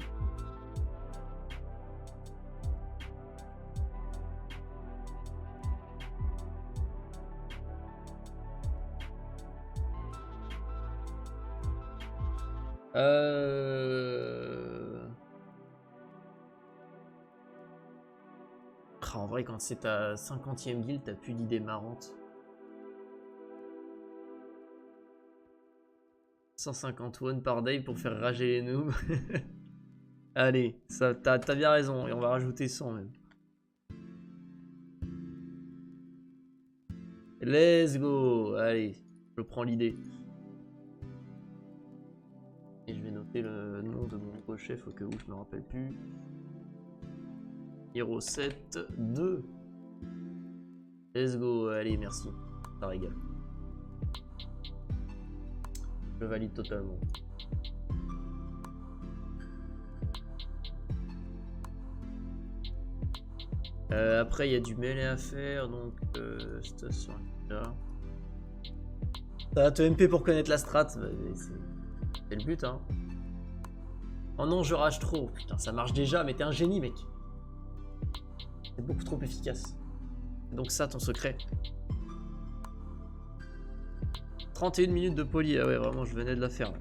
En vrai, quand c'est ta 50e guild, t'as plus d'idées marrantes. 150 won par day pour faire rager les noobs. Allez, ça, t'as bien raison, et on va rajouter 100 même. Let's go. Allez, je prends l'idée. Et je vais noter le nom de mon nouveau chef au cas où je me rappelle plus. Hero 7 2. Let's go. Allez, merci. Ça régale. Je valide totalement. Après, il y a du mêlée à faire, donc station là. Ça va te MP pour connaître la strat, c'est le but, hein. Oh non, je rage trop. Putain, ça marche déjà, mais t'es un génie, mec. C'est beaucoup trop efficace. C'est donc ça, ton secret. 31 minutes de poly, ah ouais, vraiment, je venais de la faire. Là.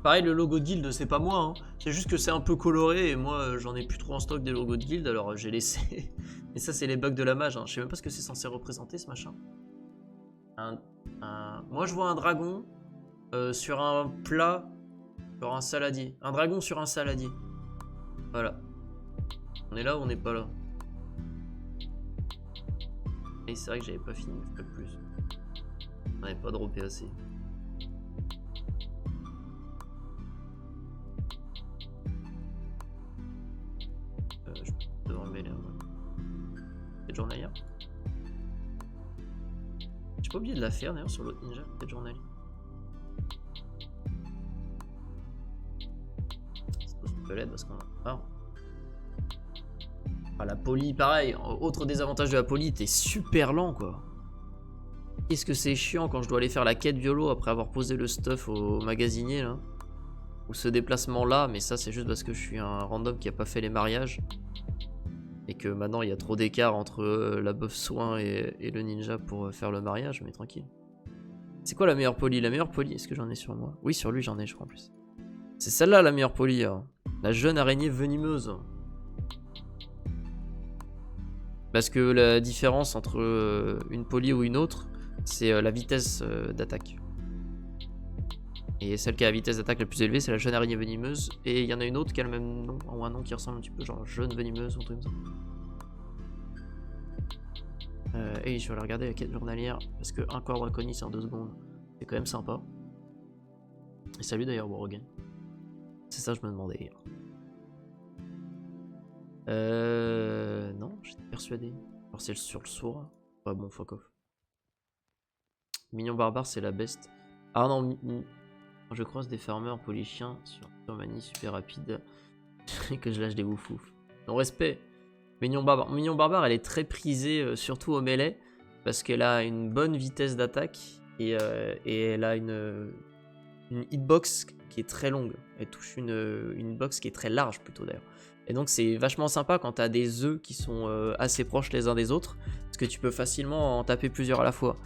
Pareil, le logo de guild, c'est pas moi, hein. C'est juste que c'est un peu coloré et moi, j'en ai plus trop en stock des logos de guild, alors j'ai laissé. Et ça, c'est les bugs de la mage, hein. Je sais même pas ce que c'est censé représenter, ce machin. Moi, je vois un dragon sur un plat, sur un saladier. Un dragon sur un saladier. Voilà. On est là ou on n'est pas là? Et c'est vrai que j'avais pas fini, je peux plus. On n'avait pas droppé assez. Je peux devant le mêler. C'est journalier. J'ai pas oublié de la faire d'ailleurs sur l'autre ninja, peut-être journalier. C'est pas super l'aide parce qu'on a pas. Ah, la poly, pareil. Autre désavantage de la poly, t'es super lent quoi. Qu'est-ce que c'est chiant quand je dois aller faire la quête Violo après avoir posé le stuff au magasinier là. Ou ce déplacement là, mais ça c'est juste parce que je suis un random qui a pas fait les mariages. Et que maintenant il y a trop d'écart entre la buff soin et le ninja pour faire le mariage, mais tranquille. C'est quoi la meilleure poly? La meilleure poly, est-ce que j'en ai sur moi? Oui, sur lui j'en ai je crois en plus. C'est celle-là la meilleure poly, hein. La jeune araignée venimeuse. Parce que la différence entre une poly ou une autre, c'est la vitesse d'attaque. Et celle qui a la vitesse d'attaque la plus élevée, c'est la jeune araignée venimeuse. Et il y en a une autre qui a le même nom, ou un nom qui ressemble un petit peu, genre jeune venimeuse ou un truc comme ça. Et je vais aller regarder la quête journalière, parce que un corps draconis c'est en 2 secondes. C'est quand même sympa. Et salut d'ailleurs Warrogan. C'est ça je me demandais. Non, j'étais persuadé. Alors c'est sur le sourd. Ouais bon, fuck off. Mignon barbare c'est la best. Ah non, je croise des farmers polychiens sur manie super rapide et que je lâche des woufous. Non respect. Mignon barbare elle est très prisée surtout au mêlée parce qu'elle a une bonne vitesse d'attaque et elle a une hitbox qui est très longue. Elle touche une box qui est très large plutôt d'ailleurs. Et donc c'est vachement sympa quand t'as des œufs qui sont assez proches les uns des autres, parce que tu peux facilement en taper plusieurs à la fois.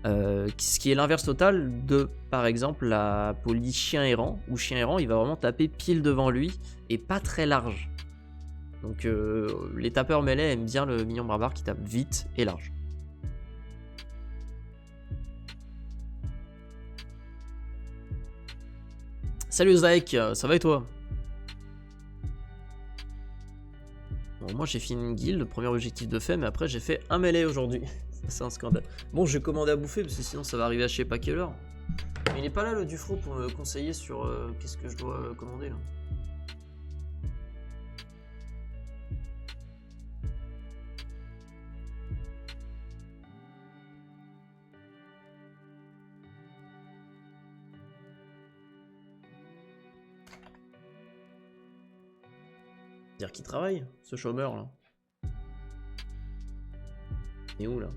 Ce qui est l'inverse total de, par exemple, la poly chien errant, où chien errant il va vraiment taper pile devant lui et pas très large. Donc les tapeurs mêlés aiment bien le mignon barbare qui tape vite et large. Salut Zaek, ça va et toi? Bon, au moi j'ai fini une guilde, premier objectif de fait, mais après j'ai fait un melee aujourd'hui. C'est un scandale. Bon, j'ai commandé à bouffer parce que sinon ça va arriver à je sais pas quelle heure. Mais il est pas là le Dufro pour me conseiller sur qu'est-ce que je dois commander là. Dire qu'il travaille, ce chômeur là. Il est où là?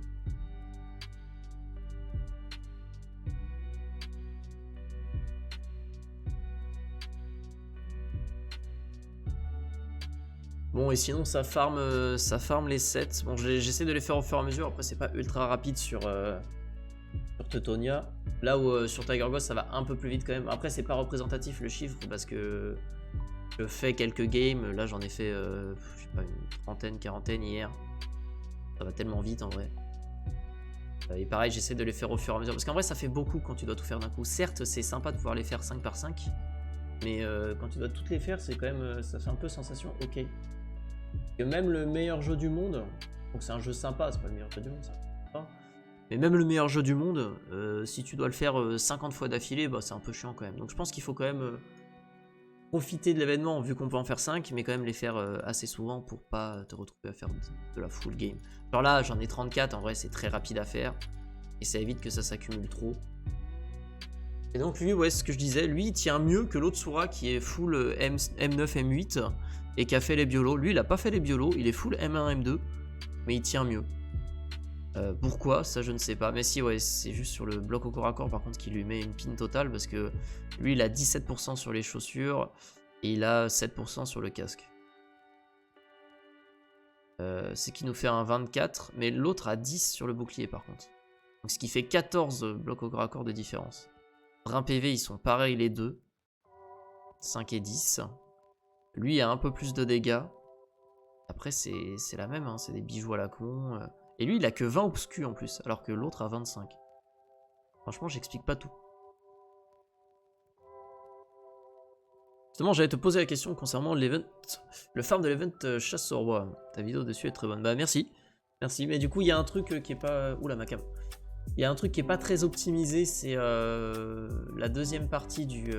Bon, et sinon ça farm les sets. Bon, j'essaie de les faire au fur et à mesure. Après, c'est pas ultra rapide sur Teutonia. Là où sur Tiger Ghost ça va un peu plus vite quand même. Après, c'est pas représentatif le chiffre parce que je fais quelques games. Là, j'en ai fait je sais pas, une trentaine, quarantaine hier. Ça va tellement vite en vrai. Et pareil, j'essaie de les faire au fur et à mesure. Parce qu'en vrai, ça fait beaucoup quand tu dois tout faire d'un coup. Certes, c'est sympa de pouvoir les faire 5 par 5. Mais quand tu dois toutes les faire, c'est quand même. Ça fait un peu sensation ok. Et même le meilleur jeu du monde. Donc c'est un jeu sympa, c'est pas le meilleur jeu du monde, ça. Mais même le meilleur jeu du monde, si tu dois le faire 50 fois d'affilée, bah, c'est un peu chiant quand même. Donc je pense qu'il faut quand même profiter de l'événement, vu qu'on peut en faire 5, mais quand même les faire assez souvent pour pas te retrouver à faire de la full game. Genre là, j'en ai 34, en vrai c'est très rapide à faire, et ça évite que ça s'accumule trop. Et donc lui, ouais, ce que je disais, lui il tient mieux que l'autre Sura qui est full M9, M8, et qui a fait les biolos. Lui il a pas fait les biolos, il est full M1, M2, mais il tient mieux. Pourquoi, ça je ne sais pas, mais si ouais, c'est juste sur le bloc au corps à corps par contre qui lui met une pin totale parce que lui il a 17% sur les chaussures et il a 7% sur le casque. C'est qui nous fait un 24, mais l'autre a 10 sur le bouclier par contre. Donc ce qui fait 14 blocs au corps à corps de différence. Brin PV ils sont pareils les deux, 5 et 10. Lui a un peu plus de dégâts. Après c'est la même, hein, c'est des bijoux à la con. Et lui, il a que 20 obscus en plus, alors que l'autre a 25. Franchement, j'explique pas tout. Justement, j'allais te poser la question concernant l'event, le farm de l'event chasse au roi. Ta vidéo dessus est très bonne. Bah merci. Merci. Mais du coup, il y a un truc qui est pas... Oula, ma cam. Il y a un truc qui est pas très optimisé, c'est la deuxième partie du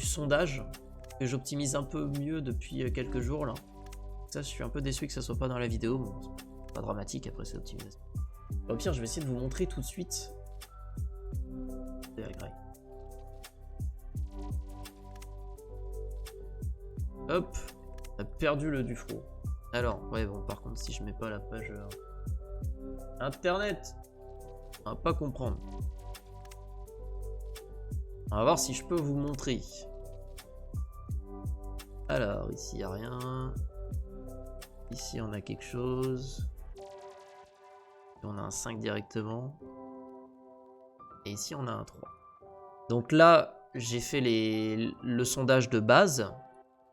sondage, que j'optimise un peu mieux depuis quelques jours là. Ça, je suis un peu déçu que ça soit pas dans la vidéo. Bon, pas dramatique, après c'est optimisation. Au pire, je vais essayer de vous montrer tout de suite. Hop, on a perdu le Dufro. Alors, ouais, bon, par contre, si je mets pas la page internet, on va pas comprendre. On va voir si je peux vous montrer. Alors, ici, il n'y a rien. Ici, on a quelque chose. On a un 5 directement. Et ici, on a un 3. Donc là, j'ai fait le sondage de base.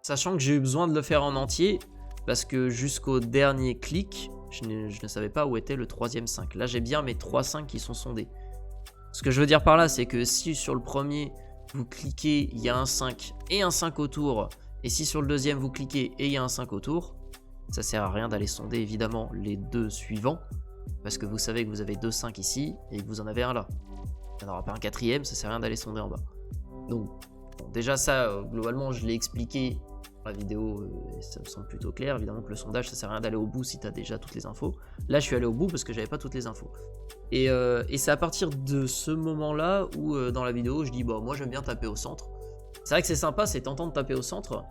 Sachant que j'ai eu besoin de le faire en entier. Parce que jusqu'au dernier clic, je ne savais pas où était le troisième 5. Là, j'ai bien mes 3 5 qui sont sondés. Ce que je veux dire par là, c'est que si sur le premier, vous cliquez, il y a un 5 et un 5 autour. Et si sur le deuxième, vous cliquez et il y a un 5 autour. Ça sert à rien d'aller sonder évidemment les deux suivants. Parce que vous savez que vous avez 2 5 ici et que vous en avez un là. Il n'y en aura pas un quatrième, ça sert à rien d'aller sonder en bas. Donc bon, déjà ça, globalement je l'ai expliqué dans la vidéo, ça me semble plutôt clair. Évidemment que le sondage ça sert à rien d'aller au bout si tu as déjà toutes les infos. Là je suis allé au bout parce que j'avais pas toutes les infos. Et c'est à partir de ce moment là où dans la vidéo je dis bah moi j'aime bien taper au centre. C'est vrai que c'est sympa, c'est tentant de taper au centre.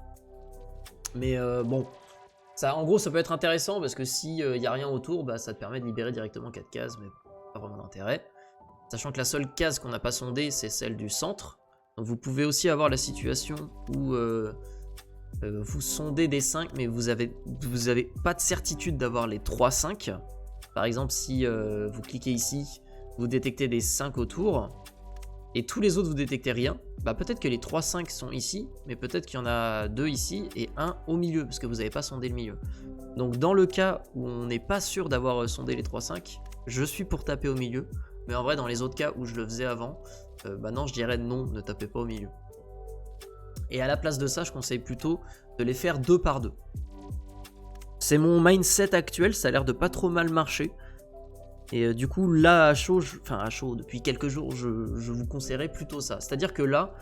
Mais bon... Ça, en gros, ça peut être intéressant parce que s'il n'y a rien autour, bah, ça te permet de libérer directement 4 cases, mais pas vraiment d'intérêt. Sachant que la seule case qu'on n'a pas sondée, c'est celle du centre. Donc vous pouvez aussi avoir la situation où vous sondez des 5, mais vous avez pas de certitude d'avoir les 3-5. Par exemple, si vous cliquez ici, vous détectez des 5 autour, et tous les autres vous détectez rien, bah peut-être que les 3-5 sont ici, mais peut-être qu'il y en a 2 ici et 1 au milieu, parce que vous n'avez pas sondé le milieu. Donc dans le cas où on n'est pas sûr d'avoir sondé les 3-5, je suis pour taper au milieu, mais en vrai dans les autres cas où je le faisais avant, bah non je dirais non, ne tapez pas au milieu. Et à la place de ça, je conseille plutôt de les faire 2 par 2. C'est mon mindset actuel, ça a l'air de pas trop mal marcher. Et du coup, là, à chaud, depuis quelques jours, je vous conseillerais plutôt ça. C'est-à-dire que là,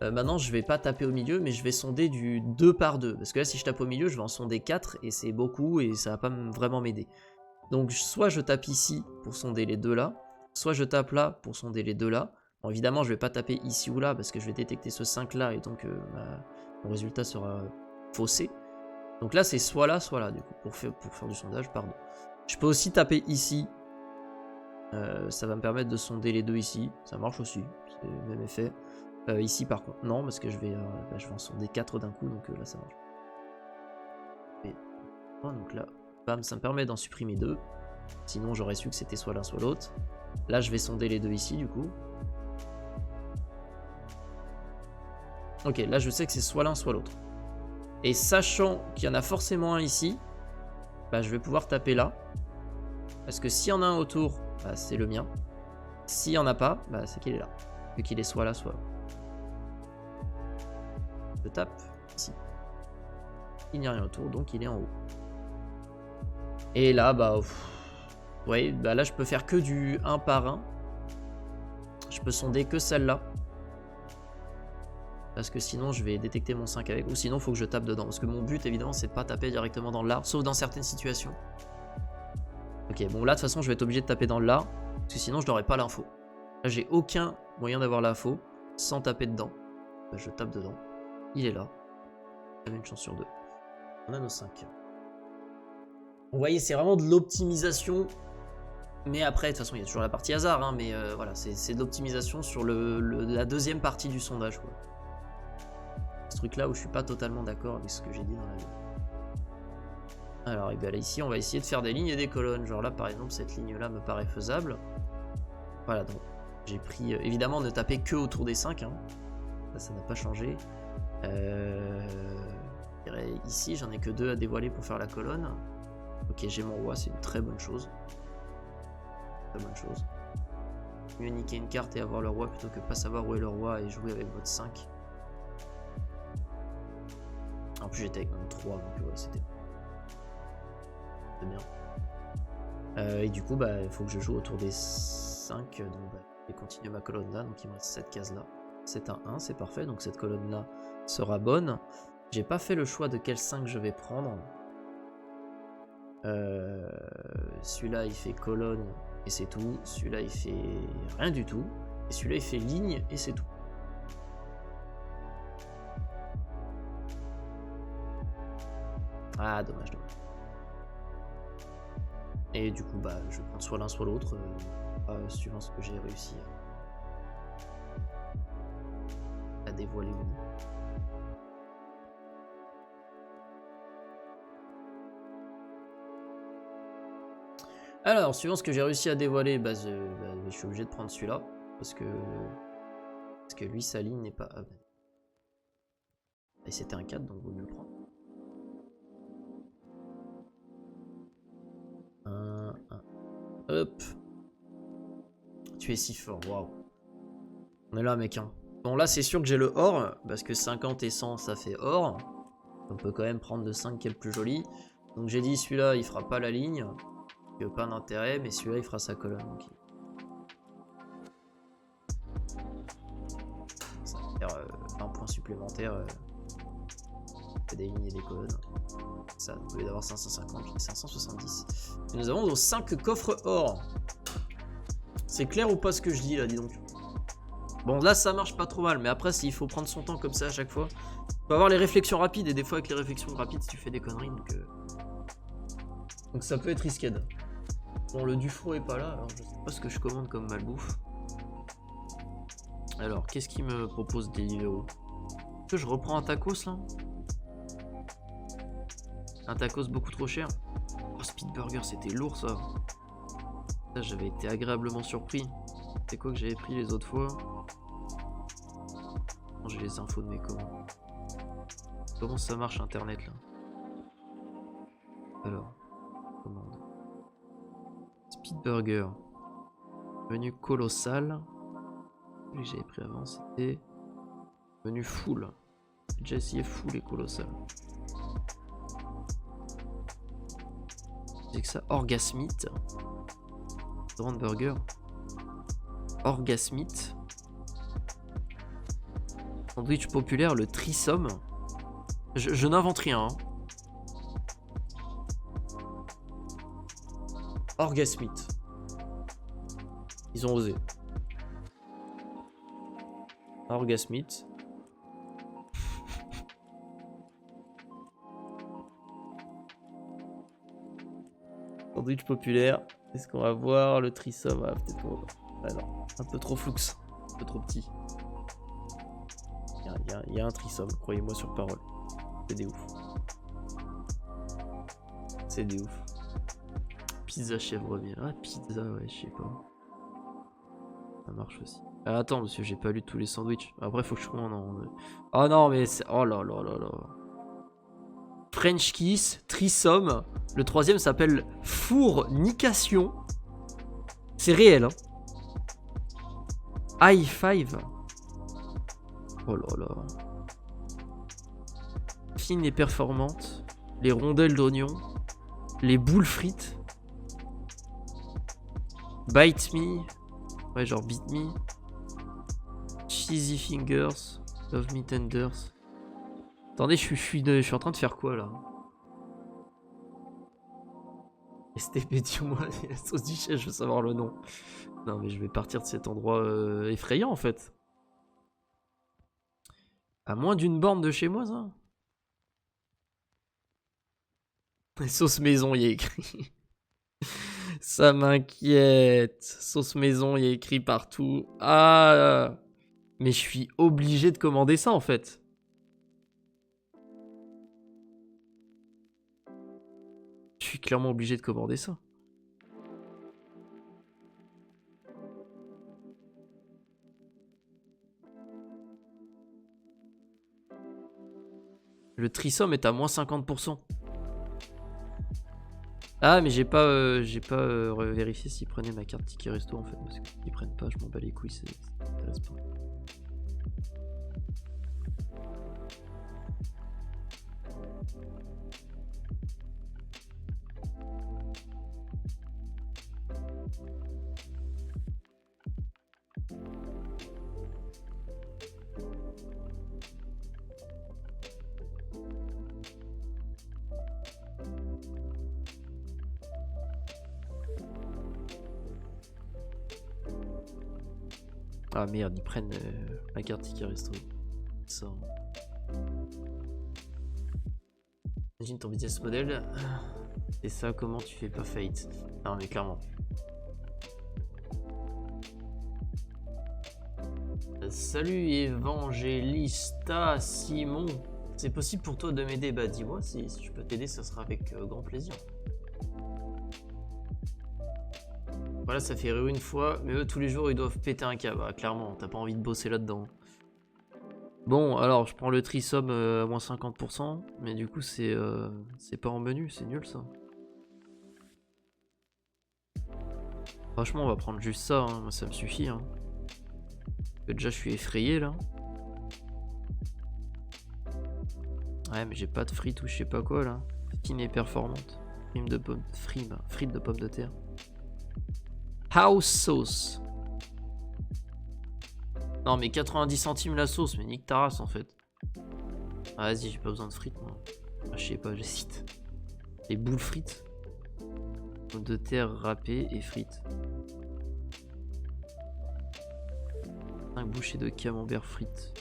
maintenant, je vais pas taper au milieu, mais je vais sonder du 2 par 2. Parce que là, si je tape au milieu, je vais en sonder 4, et c'est beaucoup, et ça va pas vraiment m'aider. Donc, soit je tape ici pour sonder les deux là, soit je tape là pour sonder les deux là. Bon, évidemment, je vais pas taper ici ou là, parce que je vais détecter ce 5 là, et donc mon résultat sera faussé. Donc là, c'est soit là, du coup, pour faire du sondage, pardon. Je peux aussi taper ici. Ça va me permettre de sonder les deux ici. Ça marche aussi, c'est le même effet. Ici, par contre, non, parce que je vais en sonder 4 d'un coup, donc là, ça marche. Et, donc là, bam, ça me permet d'en supprimer 2. Sinon, j'aurais su que c'était soit l'un, soit l'autre. Là, je vais sonder les deux ici, du coup. Ok, là, je sais que c'est soit l'un, soit l'autre. Et sachant qu'il y en a forcément un ici, bah, je vais pouvoir taper là. Parce que s'il y en a un autour, bah, c'est le mien. S'il n'y en a pas, bah, c'est qu'il est là. Vu qu'il est soit là, soit là. Je tape ici. Il n'y a rien autour, donc il est en haut. Et là, bah... ouais, bah là, je peux faire que du 1 par 1. Je peux sonder que celle-là. Parce que sinon, je vais détecter mon 5 avec. Ou sinon, il faut que je tape dedans. Parce que mon but, évidemment, c'est de pas taper directement dans l'arbre. Sauf dans certaines situations. Ok, bon là de toute façon je vais être obligé de taper dans le là, parce que sinon je n'aurai pas l'info. Là j'ai aucun moyen d'avoir l'info sans taper dedans. Bah, je tape dedans, il est là. On a une chance sur 2. On a nos 5. Vous voyez, c'est vraiment de l'optimisation. Mais après, de toute façon, il y a toujours la partie hasard, hein, mais voilà, c'est de l'optimisation sur la deuxième partie du sondage, quoi. Ce truc là où je suis pas totalement d'accord avec ce que j'ai dit dans la vidéo. Alors, et bien là, ici, on va essayer de faire des lignes et des colonnes. Genre là, par exemple, cette ligne-là me paraît faisable. Voilà, donc j'ai pris... évidemment, ne taper que autour des 5. Hein. Ça n'a pas changé. Ici, j'en ai que 2 à dévoiler pour faire la colonne. Ok, j'ai mon roi, c'est une très bonne chose. Très bonne chose. Mieux niquer une carte et avoir le roi plutôt que pas savoir où est le roi et jouer avec votre 5. En plus, j'étais avec mon 3, donc ouais, c'était... bien. Et du coup, bah, il faut que je joue autour des 5. Donc, bah, je vais continuer ma colonne là. Donc, il me reste cette case là. C'est un 1, c'est parfait. Donc, cette colonne là sera bonne. J'ai pas fait le choix de quel 5 je vais prendre. Celui-là, il fait colonne et c'est tout. Celui-là, il fait rien du tout. Et celui-là, il fait ligne et c'est tout. Ah, dommage, dommage. Et du coup, bah, je vais prendre soit l'un soit l'autre, suivant ce que j'ai réussi à dévoiler. Alors, suivant ce que j'ai réussi à dévoiler, bah, je suis obligé de prendre celui-là, parce que lui, sa ligne n'est pas... Ah, bah. Et c'était un 4, donc vaut mieux le prendre. 1, 1. Hop. Tu es si fort, waouh. On est là, mec. Hein. Bon, là, c'est sûr que j'ai le or, parce que 50 et 100, ça fait or. On peut quand même prendre le 5 qui est le plus joli. Donc j'ai dit, celui-là, il fera pas la ligne. Il n'a pas d'intérêt, mais celui-là, il fera sa colonne. Donc... ça va faire un point supplémentaire. Des lignes et des colonnes. Ça, au lieu d'avoir 550, j'ai 570. Et nous avons nos 5 coffres or. C'est clair ou pas ce que je dis là, dis donc. Bon, là, ça marche pas trop mal, mais après, s'il faut prendre son temps comme ça à chaque fois, faut avoir les réflexions rapides, et des fois, avec les réflexions rapides, tu fais des conneries, donc ça peut être risqué. Bon, le Dufro est pas là, alors je sais pas ce que je commande comme malbouffe. Alors, qu'est-ce qu'il me propose Deliveroo? Est-ce que je reprends un tacos là? Un tacos beaucoup trop cher. Oh, Speed Burger, c'était lourd ça. Ça, j'avais été agréablement surpris. C'est quoi que j'avais pris les autres fois? Non, j'ai les infos de mes commandes. Comment ça marche internet là? Alors, commande. Speed Burger. Menu colossal. Celui que j'avais pris avant, c'était menu full. J'ai déjà essayé full et colossal. C'est que ça. Orgasmite. Grand burger. Orgasmite. Sandwich populaire, le Trisome. Je n'invente rien. Hein. Orgasmite. Ils ont osé. Orgasmite. Sandwich populaire. Est-ce qu'on va voir le Trisome? Ah, peut-être qu'on va... Ah non, un peu trop flou. Un peu trop petit. Il y a un Trisome, croyez-moi sur parole. C'est des ouf. C'est des ouf. Pizza chèvre miel. Ah, pizza, ouais, je sais pas. Ça marche aussi. Ah, attends, monsieur, j'ai pas lu tous les sandwichs. Après, faut que je trouve un nom. Oh non, mais c'est... Oh là là là là. French Kiss, Trisome. Le troisième s'appelle Fournication. C'est réel, hein. High Five. Oh là là. Fine et performante. Les rondelles d'oignon. Les boules frites. Bite Me. Ouais, genre Beat Me. Cheesy Fingers. Love Me Tenders. Attendez, je suis en train de faire quoi là? STP, dis-moi, la sauce du chef, je veux savoir le nom. Non, mais je vais partir de cet endroit effrayant en fait. À moins d'une borne de chez moi, ça. Sauce maison, il y a écrit. Ça m'inquiète. Sauce maison, il y a écrit partout. Ah, mais je suis obligé de commander ça en fait. Je suis clairement obligé de commander ça. Le Trisome est à moins 50%. Ah, mais j'ai pas vérifié s'ils prenaient ma carte ticket resto en fait. Parce qu'ils prennent pas, je m'en bats les couilles, ça m'intéresse pas. Ah merde, ils prennent la carte ticket resto. Ça. Imagine ton business model. C'est ça, comment tu fais pas faillite? Non mais clairement. Salut Evangelista Simon. C'est possible pour toi de m'aider? Bah dis-moi, si je peux t'aider, ça sera avec grand plaisir. Voilà, ça fait rire une fois, mais eux tous les jours ils doivent péter un câble. Ah, clairement, t'as pas envie de bosser là-dedans. Bon, alors je prends le Trisome à moins 50%, mais du coup c'est pas en menu, c'est nul ça. Franchement, on va prendre juste ça, hein. Moi ça me suffit. Hein. Parce que déjà je suis effrayé là. Ouais, mais j'ai pas de frites ou je sais pas quoi là. Fine et performante. Frites de pommes de terre. House sauce. Non mais 90 centimes la sauce, mais nique ta race en fait. Ah, vas-y, j'ai pas besoin de frites moi. Ah, je sais pas, j'hésite. Les boules frites. Pommes de terre râpées et frites. 5 bouchées de camembert frites.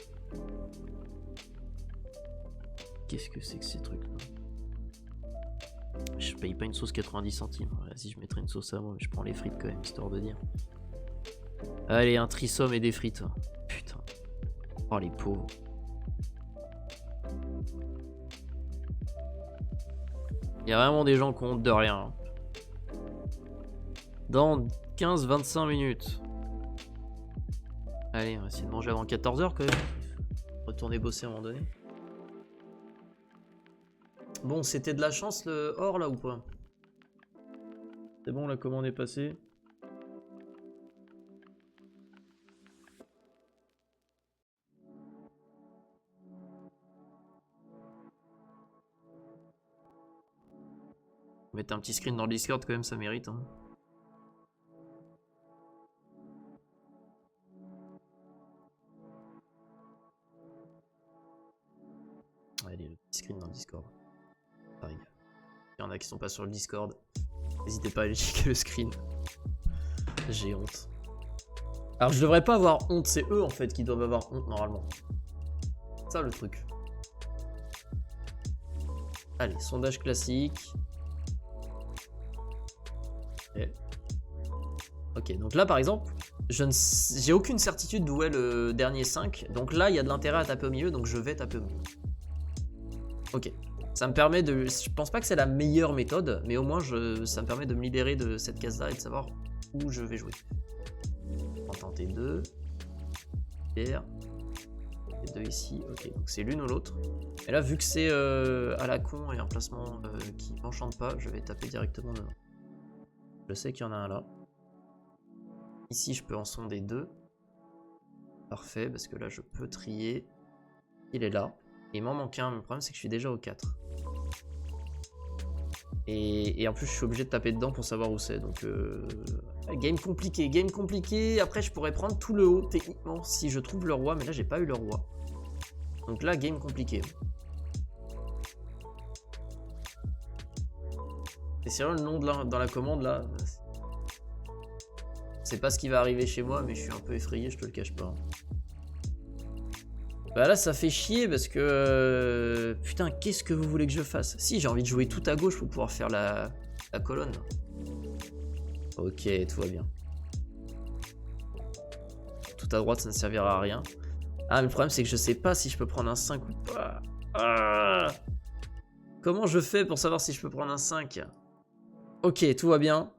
Qu'est-ce que c'est que ces trucs là? Je paye pas une sauce 90 centimes. Vas-y, je mettrai une sauce à moi, mais je prends les frites quand même, histoire de dire. Allez, un Trisome et des frites. Putain. Oh les pauvres. Il y a vraiment des gens qui ont honte de rien. Dans 15-25 minutes. Allez, on va essayer de manger avant 14h quand même. Retourner bosser à un moment donné. Bon, c'était de la chance le or là ou pas? C'est bon, la commande est passée. Mettre un petit screen dans le Discord quand même, ça mérite. Hein. Allez, le petit screen dans le Discord. Ça arrive. Il y en a qui sont pas sur le Discord. N'hésitez pas à aller checker le screen. J'ai honte. Alors je devrais pas avoir honte, c'est eux en fait qui doivent avoir honte normalement. C'est ça le truc. Allez, sondage classique. Okay. Ok, donc là par exemple, j'ai aucune certitude d'où est le dernier 5. Donc là, il y a de l'intérêt à taper au milieu, donc je vais taper au milieu. Ok. Ça me permet de... Je pense pas que c'est la meilleure méthode, mais au moins ça me permet de me libérer de cette case-là et de savoir où je vais jouer. On va tenter 2. R. Et 2 ici. Ok, donc c'est l'une ou l'autre. Et là, vu que c'est à la con et un placement qui m'enchante pas, je vais taper directement dedans. Je sais qu'il y en a un là. Ici, je peux en sonder 2. Parfait, parce que là, je peux trier. Il est là. Il m'en manque un, mais le problème, c'est que je suis déjà au 4. Et en plus, je suis obligé de taper dedans pour savoir où c'est. Donc, game compliqué, game compliqué. Après, je pourrais prendre tout le haut, techniquement, si je trouve le roi. Mais là, j'ai pas eu le roi. Donc là, game compliqué. C'est sérieux le nom dans la commande, là. C'est pas ce qui va arriver chez moi, mais je suis un peu effrayé, je te le cache pas. Bah là, ça fait chier parce que... putain, qu'est-ce que vous voulez que je fasse? Si, j'ai envie de jouer tout à gauche pour pouvoir faire la colonne. Ok, tout va bien. Tout à droite, ça ne servira à rien. Ah, mais le problème, c'est que je sais pas si je peux prendre un 5 ou pas. Ah, comment je fais pour savoir si je peux prendre un 5? Ok, tout va bien.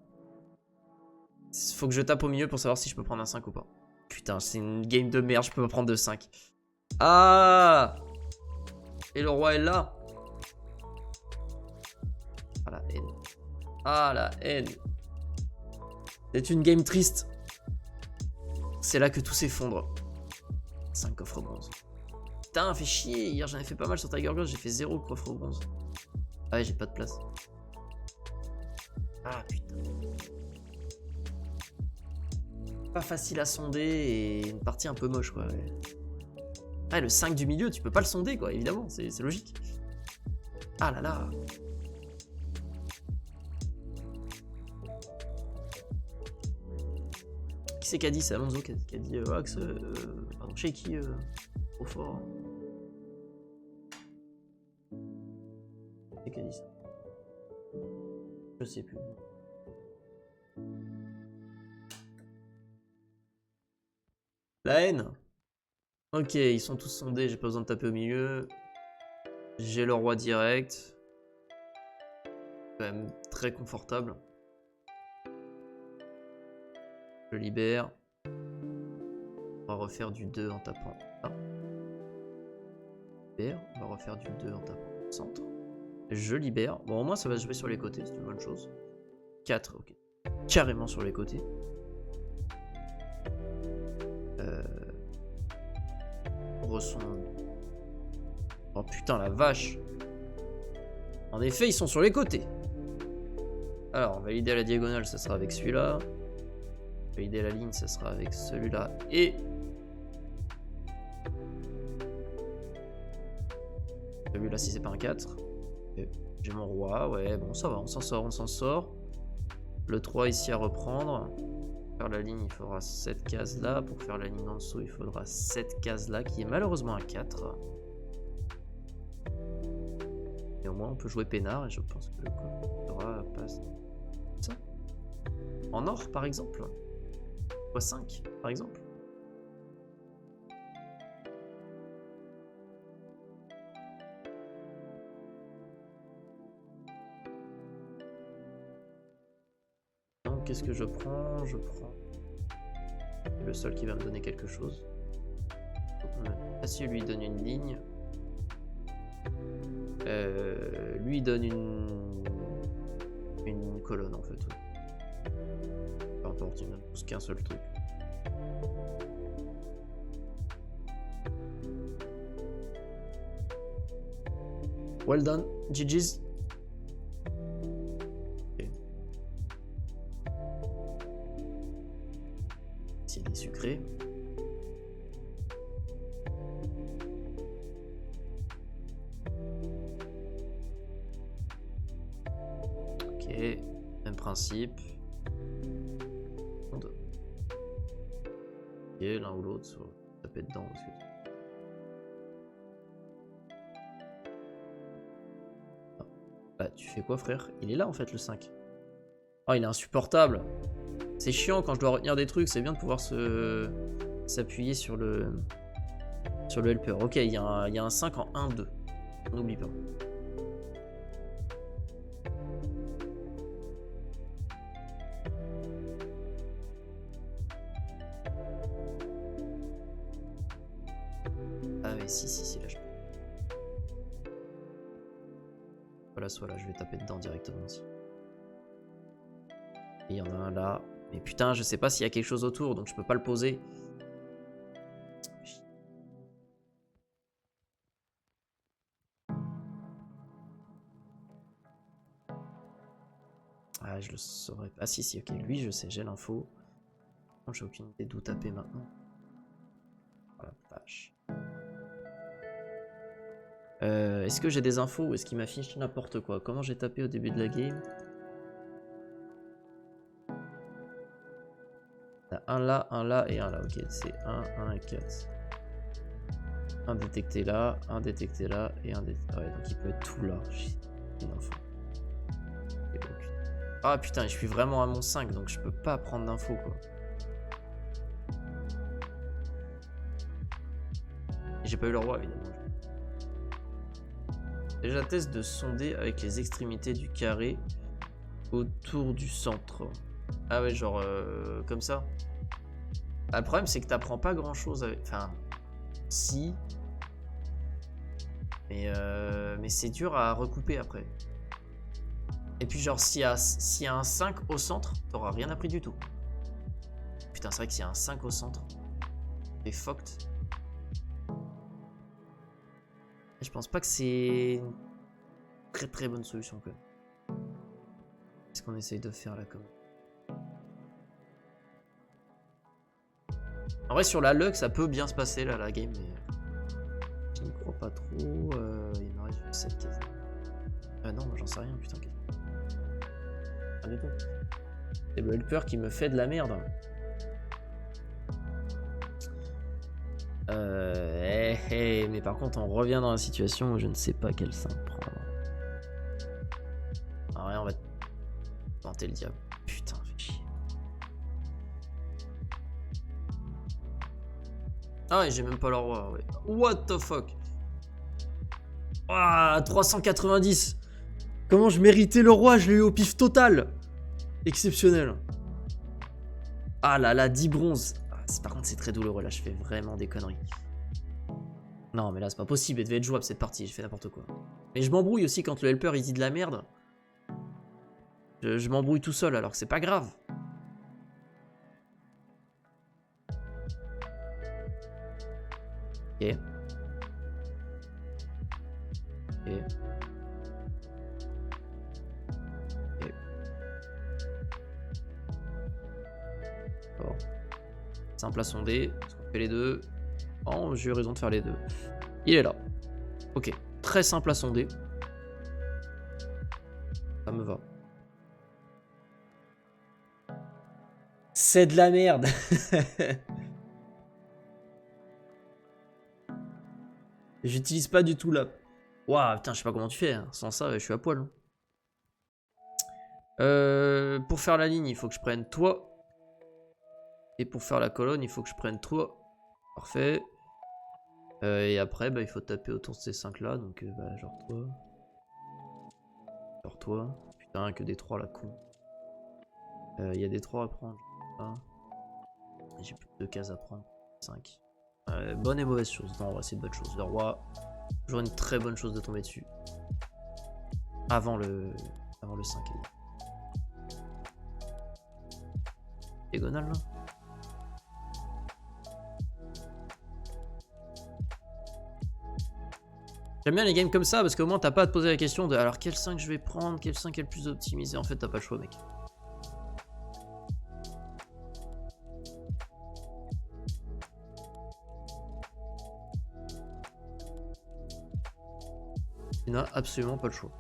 Faut que je tape au milieu pour savoir si je peux prendre un 5 ou pas. Putain, c'est une game de merde, je peux pas prendre de 5. Ah! Et le roi est là. Ah la haine. Ah la haine. C'est une game triste. C'est là que tout s'effondre. 5 coffres bronze. Putain, fait chier. Hier j'en ai fait pas mal sur Tiger Girls, j'ai fait 0 coffre bronze. Ah ouais, j'ai pas de place. Ah putain. Pas facile à sonder et une partie un peu moche quoi. Ouais. Ah, le 5 du milieu, tu peux pas le sonder quoi, évidemment, c'est logique. Ah là là. Qui c'est qui a dit? C'est Alonso qui a dit Axe. Pardon, chez qui trop fort. Qui a dit ça? Je sais plus. La haine. Ok, ils sont tous sondés, j'ai pas besoin de taper au milieu. J'ai le roi direct. Quand même très confortable. Je libère. On va refaire du 2 en tapant. Ah. On va refaire du 2 en tapant au centre. Je libère. Bon, au moins ça va se jouer sur les côtés, c'est une bonne chose. 4, ok. Carrément sur les côtés. Ressonde. Oh putain, la vache. En effet, ils sont sur les côtés. Alors, valider la diagonale, ça sera avec celui-là. Valider la ligne, ça sera avec celui-là. Et... celui-là, si c'est pas un 4. J'ai mon roi, ouais, bon, ça va, on s'en sort, on s'en sort. Le 3 ici à reprendre. Pour faire la ligne, il faudra cette case là. Pour faire la ligne en dessous, il faudra cette case là, qui est malheureusement un 4. Et au moins, on peut jouer peinard, et je pense que le roi passe. Ça. En or, par exemple. x5, par exemple. Donc, qu'est-ce que je prends? Je prends le seul qui va me donner quelque chose. Assis lui donne une ligne. Lui donne une colonne en fait. Peu importe, il ne pousse qu'un seul truc. Well done, GG's. même principe. Ok, l'un ou l'autre, taper dedans. Parce que... Bah, tu fais quoi, frère? Il est là en fait, le 5. Oh, il est insupportable. C'est chiant quand je dois retenir des trucs. C'est bien de pouvoir s'appuyer sur le helper. Ok, il y a un 5 en 1-2. On n'oublie pas. Ah oui, si, là je peux. Voilà, soit là, je vais taper dedans directement aussi. Et il y en a un là. Mais putain, je sais pas s'il y a quelque chose autour, donc je peux pas le poser. Ah, je le saurais pas. Ah si, ok, lui je sais, j'ai l'info. J'ai aucune idée d'où taper maintenant. Oh la vache. Est-ce que j'ai des infos ou est-ce qu'il m'affiche n'importe quoi? Comment j'ai tapé au début de la game? Il y a un là et un là. Ok, c'est 1 et 4. Un détecté là, un détecté là et un détecté. Ouais, donc il peut être tout là. J'ai une info. Ah putain, je suis vraiment à mon 5 donc je peux pas prendre d'infos quoi. J'ai pas eu le roi évidemment. Déjà test de sonder avec les extrémités du carré autour du centre. Ah ouais, genre comme ça. Ah, le problème c'est que t'apprends pas grand chose avec... Enfin, si. Mais c'est dur à recouper après. Et puis genre s'il y a un 5 au centre, t'auras rien appris du tout. Putain, c'est vrai que s'il y a un 5 au centre, t'es fucked. Et je pense pas que c'est une très bonne solution quand même. Qu'est-ce qu'on essaye de faire là comme... En vrai sur la luck ça peut bien se passer là la game mais je n'y crois pas trop. Il m'arrive 7 cases. Ah non, moi j'en sais rien putain. Pas du tout. C'est le helper qui me fait de la merde. Mais par contre on revient dans la situation où je ne sais pas quel 5 prendre. Ah ouais, on va tenter le diable. Putain, fait chier. Ah ouais, j'ai même pas le roi, ouais. What the fuck? Ah, 390. Comment je méritais le roi? Je l'ai eu au pif total. Exceptionnel. Ah là là, 10 bronzes. Ah, par contre, c'est très douloureux. Là, je fais vraiment des conneries. Non, mais là, c'est pas possible. Elle devait être jouable cette partie. J'ai fait n'importe quoi. Mais je m'embrouille aussi quand le helper il dit de la merde. Je m'embrouille tout seul alors que c'est pas grave. Ok. Ok. Ok. Bon. Simple à sonder. On fait les deux. Oh, j'ai eu raison de faire les deux. Il est là. Ok. Très simple à sonder. Ça me va. C'est de la merde. J'utilise pas du tout la... Waouh, putain, je sais pas comment tu fais. Hein. Sans ça, je suis à poil. Pour faire la ligne, il faut que je prenne toi. Et pour faire la colonne, il faut que je prenne toi. Parfait. Et après, bah, il faut taper autour de ces 5 là. Donc, bah, genre toi. Genre toi. Putain, que des 3 là, con. Il y a des 3 à prendre. J'ai plus de 2 cases à prendre. 5. Bonne et mauvaise chose. Non, on va essayer de bonne chose. Le roi, toujours une très bonne chose de tomber dessus. Avant le 5. Diagonale là. J'aime bien les games comme ça parce qu'au moins t'as pas à te poser la question de alors quel 5 je vais prendre, quel 5 est le plus optimisé. En fait, t'as pas le choix, mec. Tu n'as absolument pas le choix.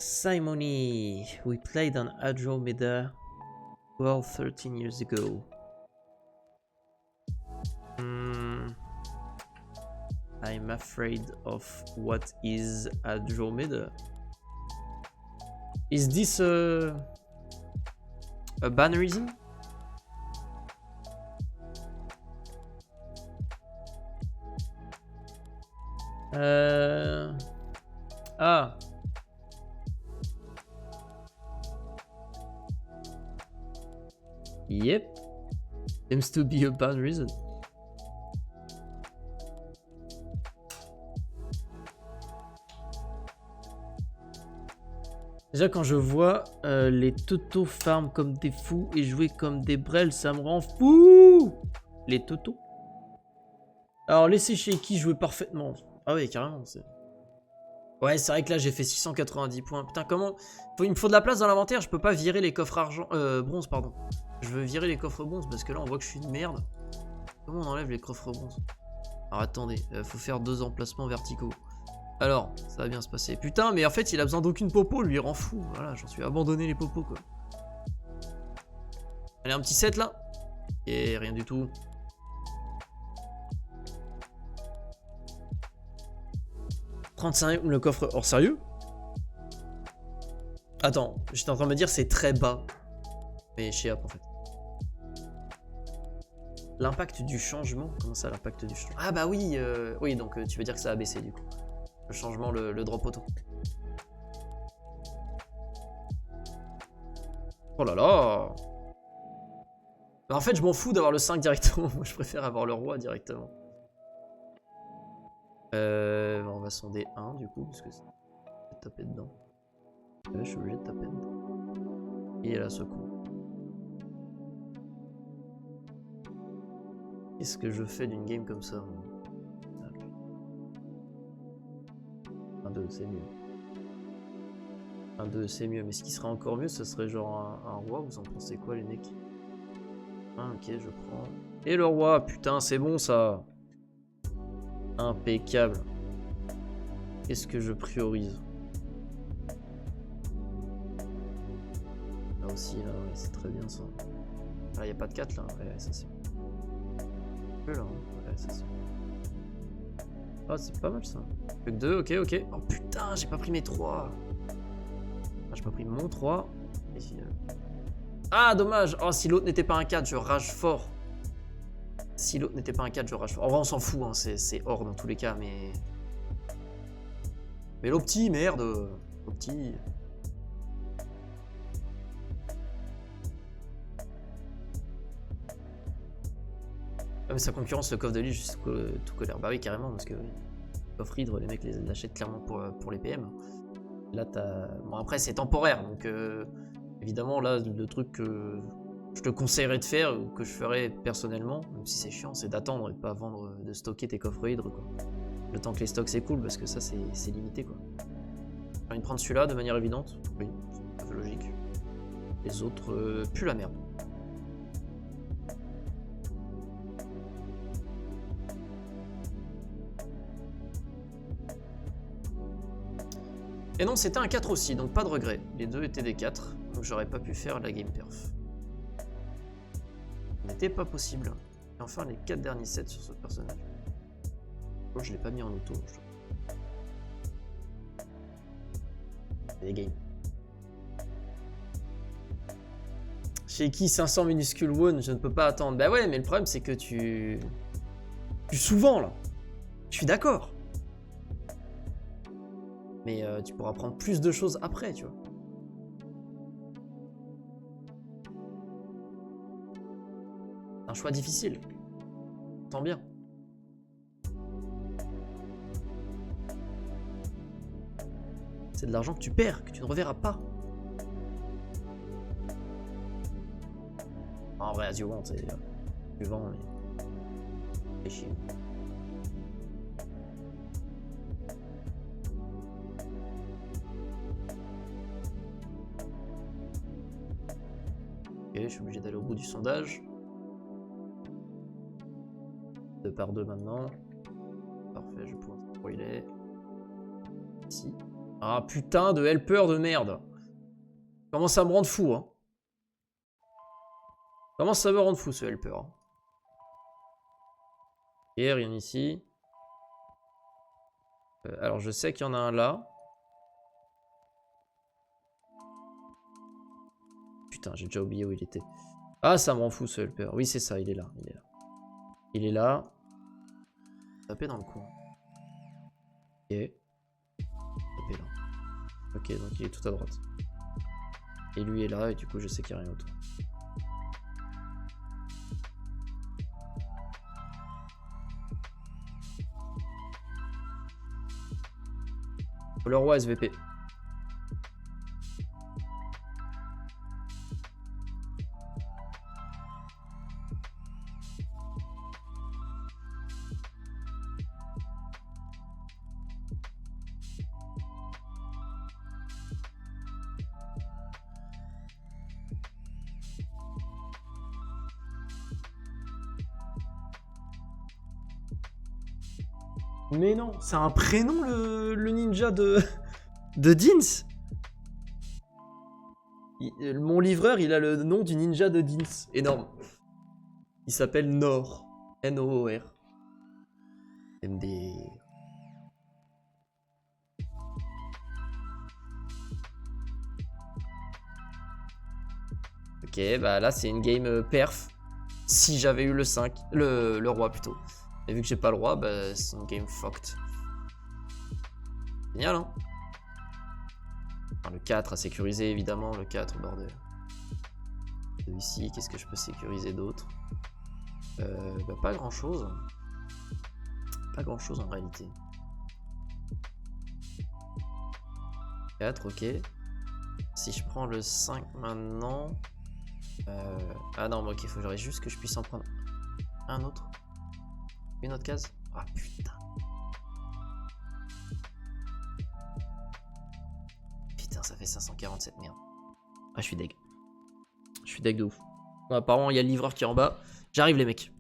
Simony, we played on Andromeda 12, 13 years ago. I'm afraid of what is Andromeda. Is this a ban reason? Ah. Yep. Seems to be a bad reason. Déjà quand je vois les Toto farm comme des fous et jouer comme des brels, ça me rend fou. Les Toto. Alors laissez Shaky jouer parfaitement. Ah ouais carrément. Ouais c'est vrai que là j'ai fait 690 points. Putain comment... Il me faut de la place dans l'inventaire, je peux pas virer les coffres argent... bronze pardon. Je veux virer les coffres bronze parce que là on voit que je suis une merde. Comment on enlève les coffres bronze? Alors attendez, faut faire 2 emplacements verticaux. Alors, ça va bien se passer. Putain, mais en fait, il a besoin d'aucune popo, lui, il rend fou. Voilà, j'en suis abandonné les popos, quoi. Allez, un petit 7, là. Et rien du tout. « 35 le coffre... Oh, sérieux? Attends, j'étais en train de me dire c'est très bas. Mais chez App, en fait. L'impact du changement? Comment ça, l'impact du changement? Ah bah oui, oui, donc tu veux dire que ça a baissé, du coup. Le changement, le drop auto. Oh là là! Bah en fait, je m'en fous d'avoir le 5 directement. Moi, je préfère avoir le roi directement. On va sonder 1 du coup, parce que c'est taper dedans. Ouais, je suis obligé de taper dedans. Et là, ce coup. Qu'est-ce que je fais d'une game comme ça? 1-2, c'est mieux. 1-2, c'est mieux. Mais ce qui serait encore mieux, ce serait genre un roi. Vous en pensez quoi, les mecs? Ok, je prends. Et le roi, putain, c'est bon ça. Impeccable. Qu'est-ce que je priorise? Là aussi, là, ouais, c'est très bien ça. Là, il n'y a pas de 4 là. Ouais, ça c'est. Là, hein. Ouais, ça c'est. Ah, c'est pas mal ça. Plus que 2, ok, ok. Oh putain, j'ai pas pris mes 3. Ah, j'ai pas pris mon 3. Et ah, dommage. Oh, si l'autre n'était pas un 4, je rage fort. Si l'autre n'était pas un 4, je rage fort. En vrai, on s'en fout, hein. C'est hors dans tous les cas, mais. Mais l'opti, merde. L'opti. Ah, mais sa concurrence, le coffre de lit, juste tout colère. Bah oui, carrément, parce que oui. Coffre hydre, les mecs l'achètent clairement pour les PM. Là, t'as. Bon, après, c'est temporaire, donc évidemment, là, le truc que je te conseillerais de faire, ou que je ferais personnellement, même si c'est chiant, c'est d'attendre et de pas vendre, de stocker tes coffres hydres, quoi. Le temps que les stocks s'écoulent, parce que ça, c'est limité, quoi. J'ai envie de prendre celui-là de manière évidente. Oui, c'est un peu logique. Les autres, puent la merde. Et non, c'était un 4 aussi, donc pas de regret. Les deux étaient des 4, donc j'aurais pas pu faire la game perf. Ce n'était pas possible. Et enfin, les 4 derniers sets sur ce personnage. Oh, je l'ai pas mis en auto. C'est des games. Chez qui 500 minuscules won, je ne peux pas attendre. Bah ouais, mais le problème c'est que tu souvent là. Je suis d'accord. Mais tu pourras prendre plus de choses après, tu vois. C'est un choix difficile. Tant bien. C'est de l'argent que tu perds, que tu ne reverras pas. En vrai, as you want, c'est tu vends, mais c'est chier. Ok, je suis obligé d'aller au bout du sondage. 2 par 2 maintenant. Parfait, je vais pouvoir spoiler. Ici. Ah putain de helper de merde. Comment ça me rend fou, hein. Comment ça me rend fou ce helper. Hein. Et rien ici. Alors je sais qu'il y en a un là. Putain, j'ai déjà oublié où il était. Ah, ça me rend fou ce helper. Oui, c'est ça, il est là. Il est là. Il est là. Tapez dans le coin. Ok. Tapez là. Ok, donc il est tout à droite. Et lui est là, et du coup je sais qu'il n'y a rien autour. Le roi SVP. Mais non, c'est un prénom le ninja de Dins. Mon livreur, il a le nom du ninja de Dins. Énorme. Il s'appelle Nor. N-O-O-R. MD. Ok, bah là c'est une game perf. Si j'avais eu le 5, le roi plutôt. Et vu que j'ai pas le roi, bah c'est une game fucked. Génial, hein. Enfin, le 4 à sécuriser évidemment, le 4 bordel. Ici, qu'est-ce que je peux sécuriser d'autre? Bah pas grand chose. Pas grand chose en réalité. 4, ok. Si je prends le 5 maintenant... Ah non, ok, il faudrait juste que je puisse en prendre un autre. Une autre case. Ah putain. Putain, ça fait 547, merde. Ah, je suis deg. Je suis deg de ouf. Bon, apparemment, il y a le livreur qui est en bas. J'arrive, les mecs.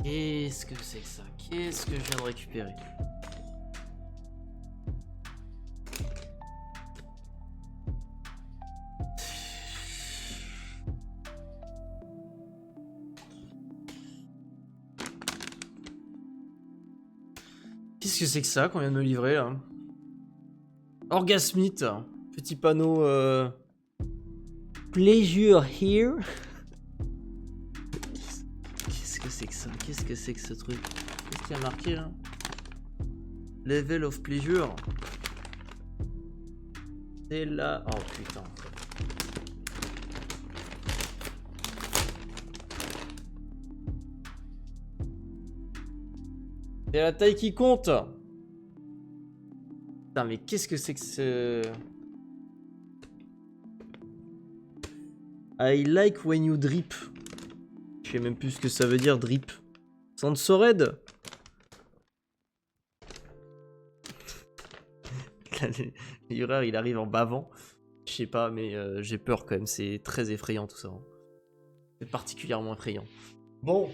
Qu'est-ce que c'est que ça? Qu'est-ce que je viens de récupérer? Qu'est-ce que c'est que ça qu'on vient de me livrer là? Orgasmite, petit panneau Pleasure here. Qu'est-ce que c'est que ça? Qu'est-ce que c'est que ce truc? Qu'est-ce qu'il y a marqué là? Level of pleasure. C'est là. Oh putain. C'est la taille qui compte. Putain, mais qu'est-ce que c'est que ce... I like when you drip. Je sais même plus ce que ça veut dire, drip. Sensored. Le livreur, il arrive en bavant. Je sais pas, mais j'ai peur quand même. C'est très effrayant tout ça. Hein. C'est particulièrement effrayant. Bon.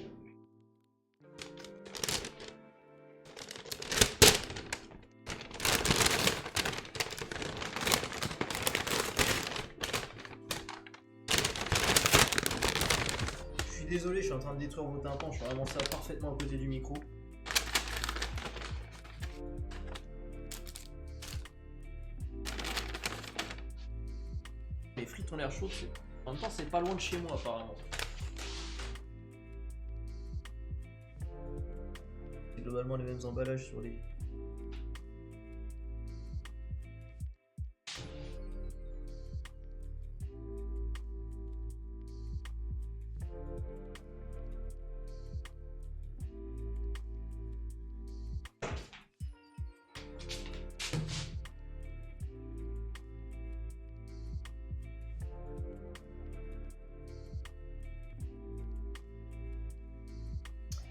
Désolé, je suis en train de détruire vos tympans, je suis vraiment ça parfaitement à côté du micro. Les frites ont l'air chaudes, en même temps c'est pas loin de chez moi apparemment. C'est globalement les mêmes emballages sur les...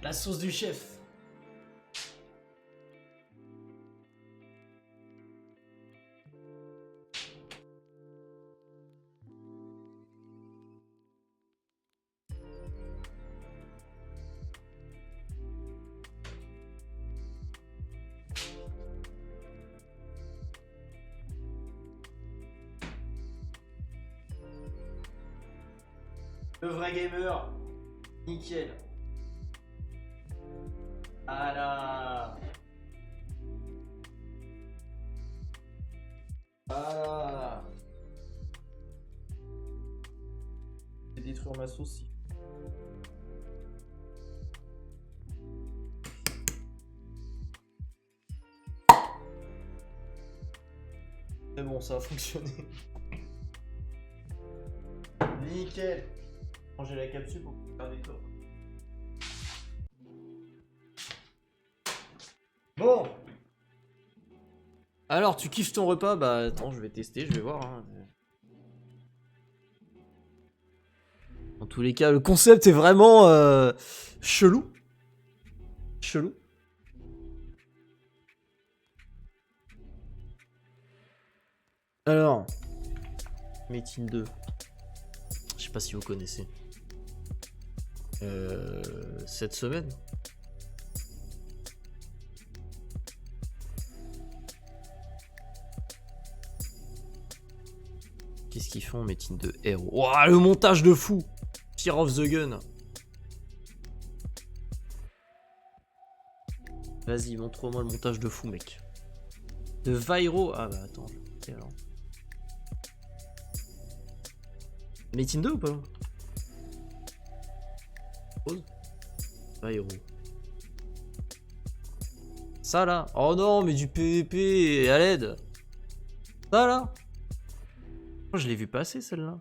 La sauce du chef. Le vrai gamer. Nickel. Ah là. Ah. Je vais détruire ma sauce. Mais bon, ça a fonctionné. Nickel. J'ai la capsule pour faire des corps. Bon. Alors, tu kiffes ton repas? Bah attends, je vais tester, je vais voir. Hein. En tous les cas, le concept est vraiment chelou. Chelou. Alors, Metin 2. Je sais pas si vous connaissez. Cette semaine. Qu'est-ce qu'ils font, Metin 2 Hero? Ouah, le montage de fou! Fear of the Gun. Vas-y, montre-moi le montage de fou, mec. De Vairo. Ah bah attends, je vais alors. Metin 2 ou pas? Pause. Vairo. Ça là. Oh non, mais du PVP à l'aide. Ça là. Oh, je l'ai vu passer celle-là.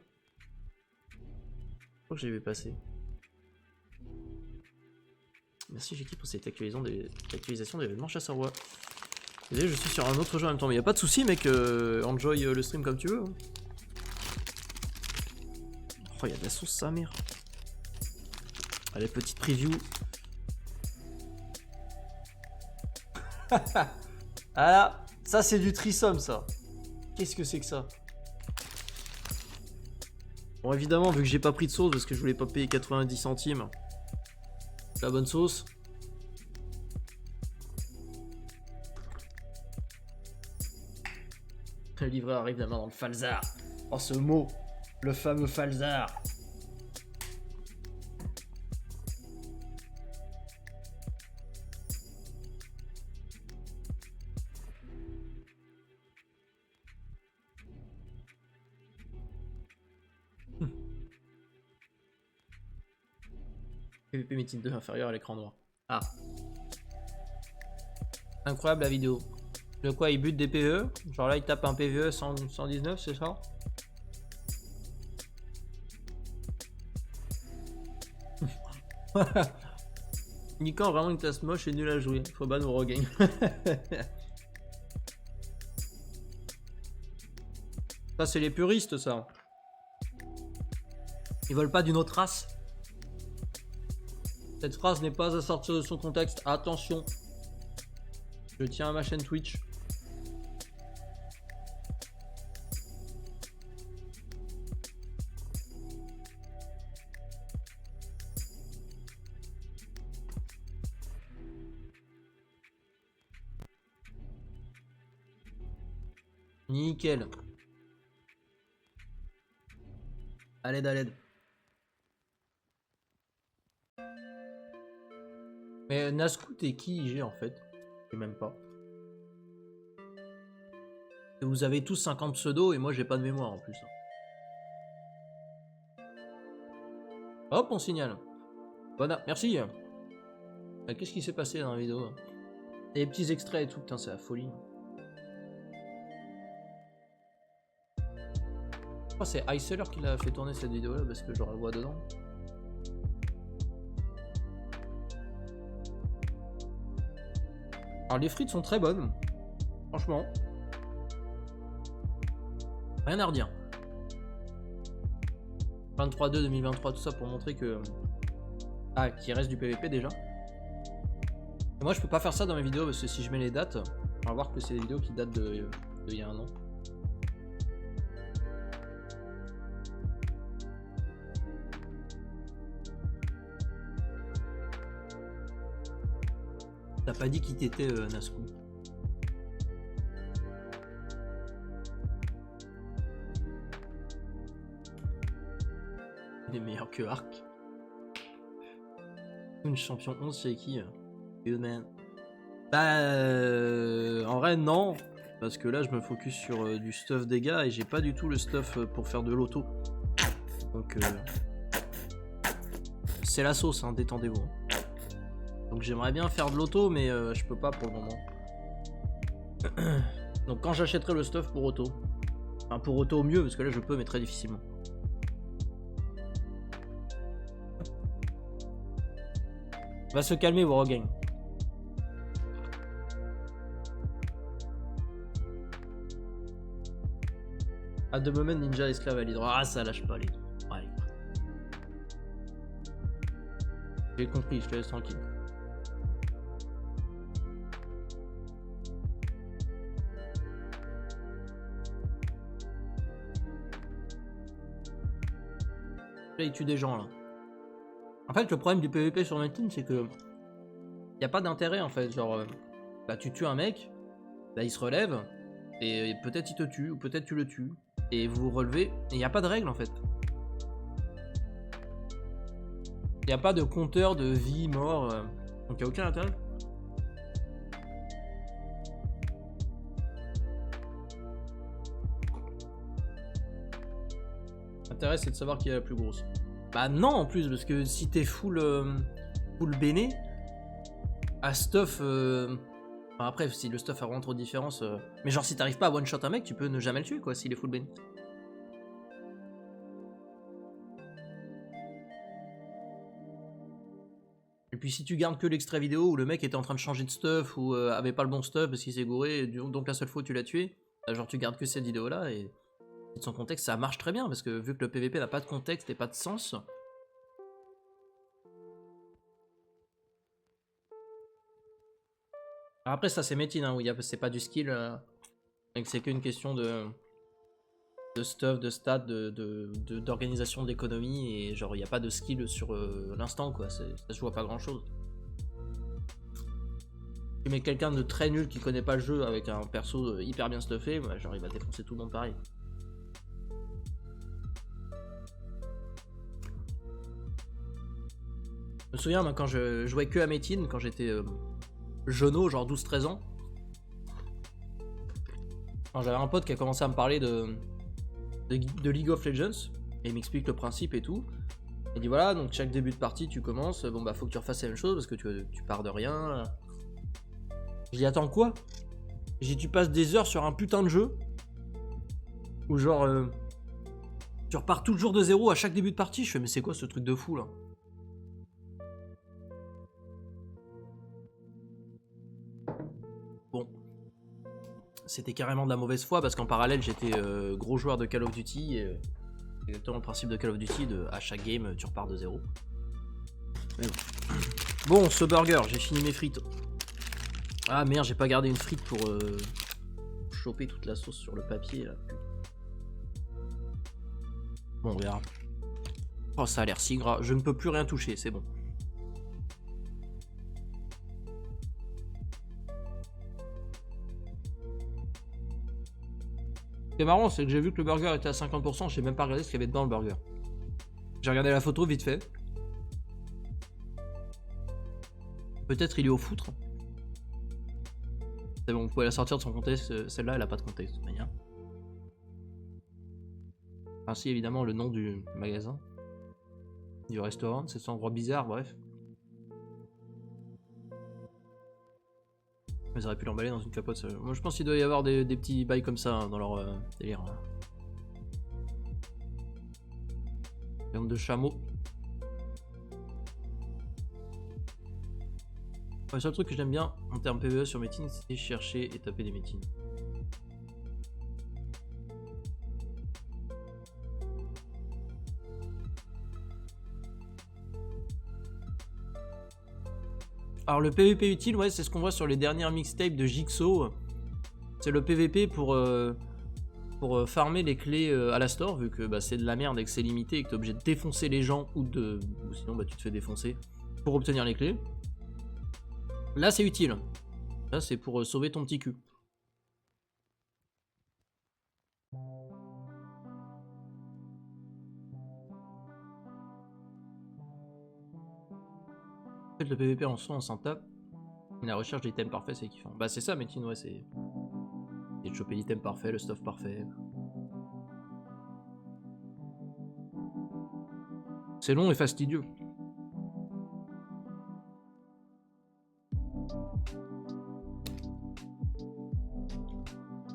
Je crois que je l'ai vu passer. Merci Jeki pour cette actualisation d'événements chasseur bois. Désolé, je suis sur un autre jeu en même temps, mais y a pas de souci, mec. Enjoy le stream comme tu veux. Hein. Oh, y a de la sauce, sa mère. Allez, petite preview. Voilà, ça c'est du threesome, ça. Qu'est-ce que c'est que ça? Bon, évidemment, vu que j'ai pas pris de sauce parce que je voulais pas payer 90 centimes, La bonne sauce. Le livreur arrive la main dans le falzar. Oh ce mot, le fameux falzar. PvP médecine 2 inférieur à l'écran noir. Ah. Incroyable la vidéo. De quoi il bute des PvE? Genre là il tape un PvE 119, c'est ça? Nikan vraiment une tasse moche et nul à jouer. Faut ban ou regain. Ça c'est les puristes ça. Ils veulent pas d'une autre race. Cette phrase n'est pas à sortir de son contexte. Attention. Je tiens à ma chaîne Twitch. Nickel. À l'aide, à l'aide. Mais Nascu, t'es qui IG en fait? Je sais même pas. Et vous avez tous 50 pseudos et moi j'ai pas de mémoire en plus. Hop, on signale. Voilà, merci. Qu'est-ce qui s'est passé dans la vidéo? Et les petits extraits et tout, putain, c'est la folie. Je crois que c'est Iceler qui l'a fait tourner cette vidéo là parce que je le vois dedans. Alors les frites sont très bonnes. Franchement. Rien à redire. 23-2 2023, tout ça pour montrer que... Ah, qu'il reste du PVP déjà. Et moi je peux pas faire ça dans mes vidéos parce que si je mets les dates, on va voir que c'est des vidéos qui datent de il y a un an. T'as pas dit qui t'étais, Nascu. Il est meilleur que Arc. Une champion 11 chez qui? Good man. Bah, en vrai, non. Parce que là, je me focus sur du stuff dégâts et j'ai pas du tout le stuff pour faire de l'auto. Donc, c'est la sauce, hein, détendez-vous. Donc j'aimerais bien faire de l'auto, mais je peux pas pour le moment. Donc quand j'achèterai le stuff pour auto. Enfin pour auto au mieux, parce que là je peux, mais très difficilement. Va se calmer, vous regagne. À de moment ninja esclave à l'hydra. Ah ça lâche pas les. Ouais. J'ai compris, je te laisse tranquille. Là, il tue des gens, là. En fait, le problème du PvP sur Metin, c'est que... Il n'y a pas d'intérêt, en fait. Genre, bah, tu tues un mec, bah, il se relève, et peut-être il te tue, ou peut-être tu le tues. Et vous vous relevez, et il n'y a pas de règle, en fait. Il n'y a pas de compteur de vie, mort, donc il n'y a aucun intérêt. L'intérêt, c'est de savoir qui est la plus grosse. Bah non, en plus, parce que si t'es full béné, à stuff... Enfin, après, si le stuff a vraiment trop de différence... Mais genre, si t'arrives pas à one-shot un mec, tu peux ne jamais le tuer, quoi, s'il est full béné. Et puis si tu gardes que l'extrait vidéo où le mec était en train de changer de stuff ou avait pas le bon stuff parce qu'il s'est gouré, donc la seule fois où tu l'as tué, genre tu gardes que cette vidéo là et de son contexte ça marche très bien parce que vu que le PVP n'a pas de contexte et pas de sens. Alors après ça c'est Metin hein, où c'est pas du skill, c'est qu'une question de stuff, de stats, d'organisation de l'économie, et genre il n'y a pas de skill sur l'instant quoi, ça se joue à pas grand chose. Tu mets quelqu'un de très nul qui connaît pas le jeu avec un perso hyper bien stuffé, bah, genre il va défoncer tout le monde pareil. Je me souviens moi, quand je jouais que à Metin, quand j'étais jeuneau, genre 12-13 ans, quand j'avais un pote qui a commencé à me parler de League of Legends, et il m'explique le principe et tout. Il dit voilà, donc chaque début de partie tu commences, bon bah faut que tu refasses la même chose parce que tu pars de rien. Je dis attends quoi? J'ai dit tu passes des heures sur un putain de jeu où genre tu repars toujours de zéro à chaque début de partie. Je fais mais c'est quoi ce truc de fou là? Bon, c'était carrément de la mauvaise foi parce qu'en parallèle j'étais gros joueur de Call of Duty et exactement le principe de Call of Duty, à chaque game tu repars de zéro. Mais bon. Bon, ce burger, j'ai fini mes frites. Ah merde, j'ai pas gardé une frite pour choper toute la sauce sur le papier là. Bon, regarde. Oh, ça a l'air si gras. Je ne peux plus rien toucher, c'est bon. Ce qui est marrant, c'est que j'ai vu que le burger était à 50%, j'ai même pas regardé ce qu'il y avait dedans le burger. J'ai regardé la photo vite fait. Peut-être il est au foutre. C'est bon, vous pouvez la sortir de son contexte, celle-là elle a pas de contexte de toute manière. Ainsi évidemment le nom du magasin, du restaurant, c'est cet endroit bizarre, bref. Ils auraient pu l'emballer dans une capote. Moi je pense qu'il doit y avoir des petits bails comme ça hein, dans leur délire. Hein. Viande de chameau. Le seul truc que j'aime bien en termes PvE sur Metin, c'est chercher et taper des Metin. Alors le PVP utile, ouais, c'est ce qu'on voit sur les dernières mixtapes de Jigsaw. C'est le PVP pour farmer les clés à la store, vu que bah, c'est de la merde et que c'est limité et que t'es obligé de défoncer les gens ou sinon bah, tu te fais défoncer pour obtenir les clés. Là c'est utile. Là c'est pour sauver ton petit cul. En fait le PVP en soi on s'en tape. Mais la recherche d'item parfait c'est kiffant. Bah c'est ça Metin, ouais, c'est de choper l'item parfait, le stuff parfait. C'est long et fastidieux.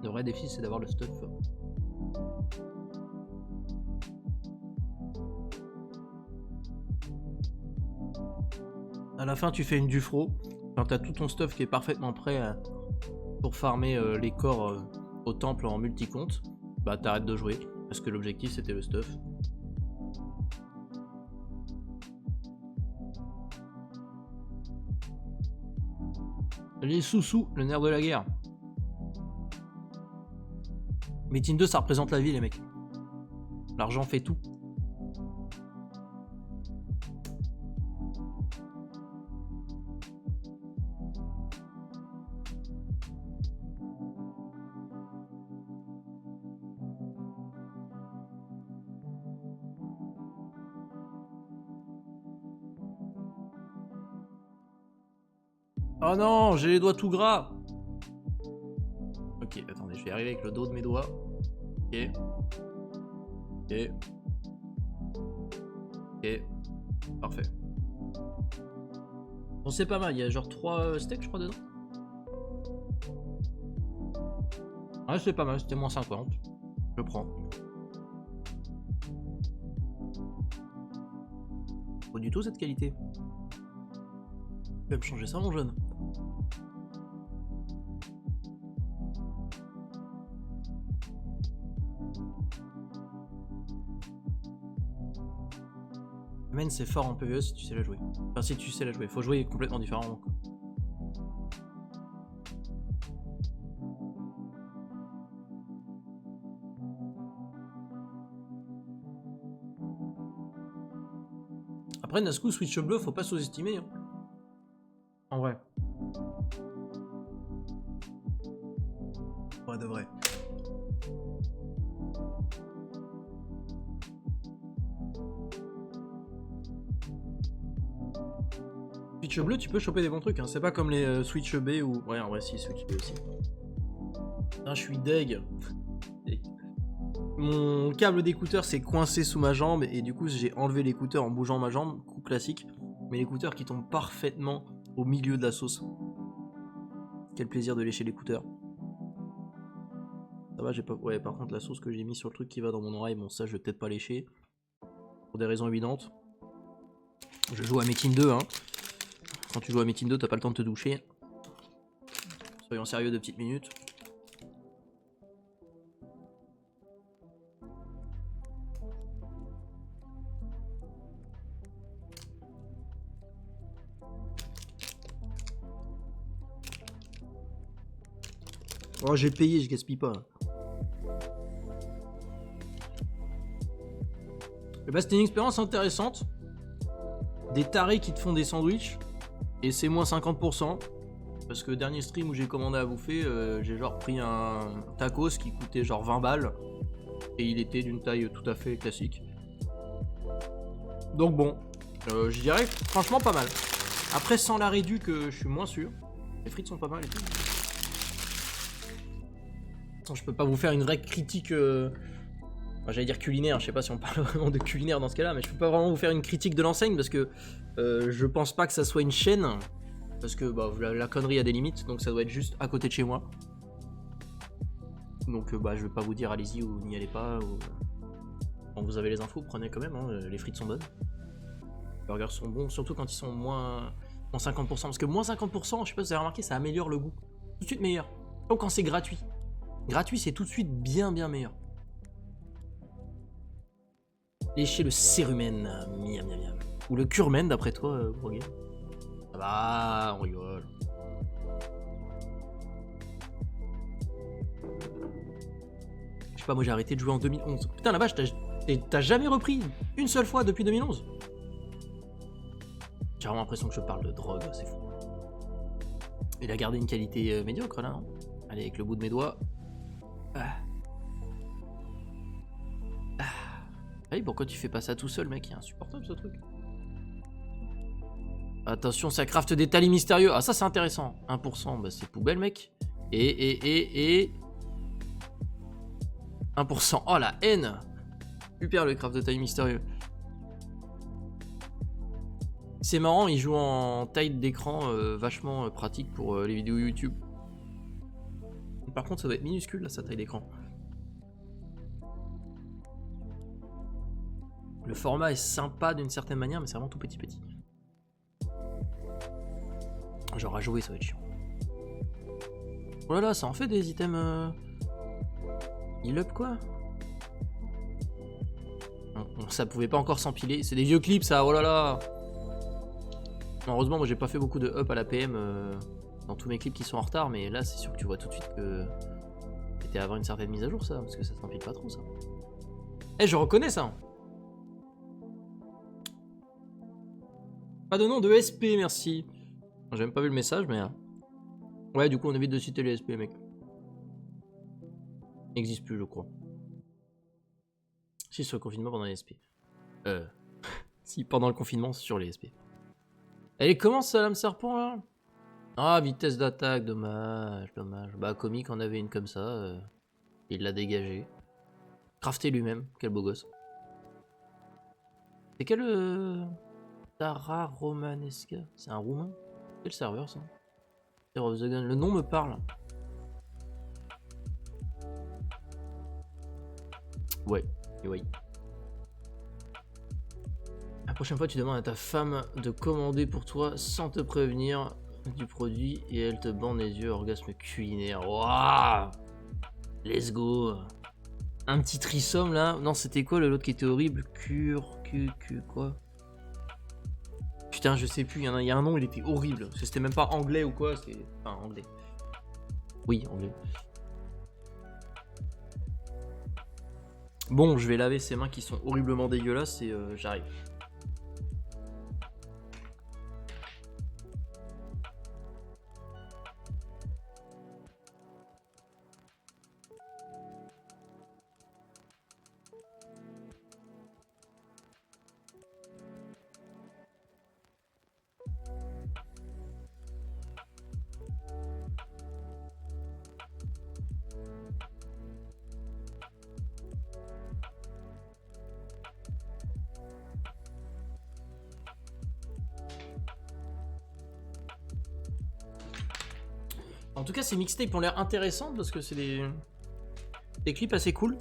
Le vrai défi c'est d'avoir le stuff. À la fin tu fais une Dufro, quand t'as tout ton stuff qui est parfaitement prêt pour farmer les corps au temple en multi-compte, bah t'arrêtes de jouer, parce que l'objectif c'était le stuff. Les sous-sous, le nerf de la guerre. Metin 2 ça représente la vie les mecs. L'argent fait tout. Oh non, j'ai les doigts tout gras. Ok, attendez, je vais arriver avec le dos de mes doigts. Ok. Ok. Ok. Parfait. Bon, c'est pas mal, il y a genre 3 steaks, je crois, dedans. Ouais, c'est pas mal, c'était moins 50. Je prends. Pas du tout cette qualité. Tu vas me changer ça, mon jeune. Men c'est fort en PvE si tu sais la jouer. Enfin si tu sais la jouer, faut jouer complètement différemment quoi. Après, Nasco, Switch bleu, faut pas sous-estimer. Hein. En vrai. Ouais, de vrai. Switch bleu, tu peux choper des bons trucs. Hein. C'est pas comme les Switch B ou. Ouais, en vrai, si, Switch B aussi. Putain, je suis deg. Mon câble d'écouteur s'est coincé sous ma jambe et du coup, j'ai enlevé l'écouteur en bougeant ma jambe. Coup classique. Mais l'écouteur qui tombe parfaitement au milieu de la sauce. Quel plaisir de lécher l'écouteur. Ça va, j'ai pas. Ouais, par contre, la sauce que j'ai mis sur le truc qui va dans mon oreille, bon, ça, je vais peut-être pas lécher. Pour des raisons évidentes. Je joue à Metin 2, hein. Quand tu joues à Metin 2, t'as pas le temps de te doucher. Soyons sérieux 2 petites minutes. Oh, j'ai payé, je gaspille pas. Et bah, c'était une expérience intéressante. Des tarés qui te font des sandwichs. Et c'est moins 50%. Parce que dernier stream où j'ai commandé à bouffer, j'ai genre pris un tacos qui coûtait genre 20 balles. Et il était d'une taille tout à fait classique. Donc bon, je dirais franchement pas mal. Après, sans la réduc, je suis moins sûr. Les frites sont pas mal et tout. Attends, je peux pas vous faire une vraie critique... Enfin, j'allais dire culinaire, je sais pas si on parle vraiment de culinaire dans ce cas-là, mais je peux pas vraiment vous faire une critique de l'enseigne parce que je pense pas que ça soit une chaîne. Parce que bah, la connerie a des limites, donc ça doit être juste à côté de chez moi. Donc bah, je vais pas vous dire allez-y ou n'y allez pas. Ou... Quand vous avez les infos, prenez quand même, hein, les frites sont bonnes. Les burgers sont bons, surtout quand ils sont moins 50%. Parce que moins 50%, je sais pas si vous avez remarqué, ça améliore le goût. Tout de suite meilleur. Donc quand c'est gratuit. Gratuit, c'est tout de suite bien meilleur. Lécher le cérumen, miam miam miam. Ou le curmen d'après toi, Broguet. Ça va, on rigole. Je sais pas, moi j'ai arrêté de jouer en 2011. Putain la vache, t'as jamais repris une seule fois depuis 2011? J'ai vraiment l'impression que je parle de drogue, c'est fou. Il a gardé une qualité médiocre là, non? Allez, avec le bout de mes doigts. Ah. Hey, pourquoi tu fais pas ça tout seul, mec? Il est insupportable ce truc. Attention, ça craft des talis mystérieux. Ah, ça c'est intéressant. 1%, bah c'est poubelle, mec. Et 1%. Oh la haine. Super le craft de talis mystérieux. C'est marrant, il joue en taille d'écran vachement pratique pour les vidéos YouTube. Par contre, ça doit être minuscule là, sa taille d'écran. Le format est sympa d'une certaine manière, mais c'est vraiment tout petit. Genre à jouer, ça va être chiant. Oh là là, ça en fait des items. Heal up quoi. Ça pouvait pas encore s'empiler. C'est des vieux clips ça, oh là là. Heureusement, moi j'ai pas fait beaucoup de up à la PM dans tous mes clips qui sont en retard, mais là c'est sûr que tu vois tout de suite que c'était avant une certaine mise à jour ça, parce que ça s'empile pas trop ça. Eh, je reconnais ça. Pas de nom de SP, merci. J'ai même pas vu le message, mais... Ouais, du coup, on évite de citer les SP, mec. N'existe plus, je crois. Si, sur le confinement pendant les SP. Si, pendant le confinement sur les SP. Elle est comment, ça, lame serpent, là? Ah, vitesse d'attaque, dommage. Bah, Comic en avait une comme ça. Il l'a dégagée. Crafté lui-même, quel beau gosse. C'est quel... Tara Romanesca. C'est un roumain? Quel serveur ça? Of the Gun. Le nom me parle. Ouais, et oui. La prochaine fois, tu demandes à ta femme de commander pour toi sans te prévenir du produit et elle te bande les yeux, orgasme culinaire. Waouh! Let's go! Un petit trisome là. Non, c'était quoi l'autre qui était horrible? Quoi? Putain, je sais plus, il y a un nom, il était horrible. C'était même pas anglais ou quoi, c'était... Enfin, anglais. Oui, anglais. Bon, je vais laver ces mains qui sont horriblement dégueulasses et j'arrive. En tout cas, ces mixtapes ont l'air intéressants parce que c'est des clips assez cool.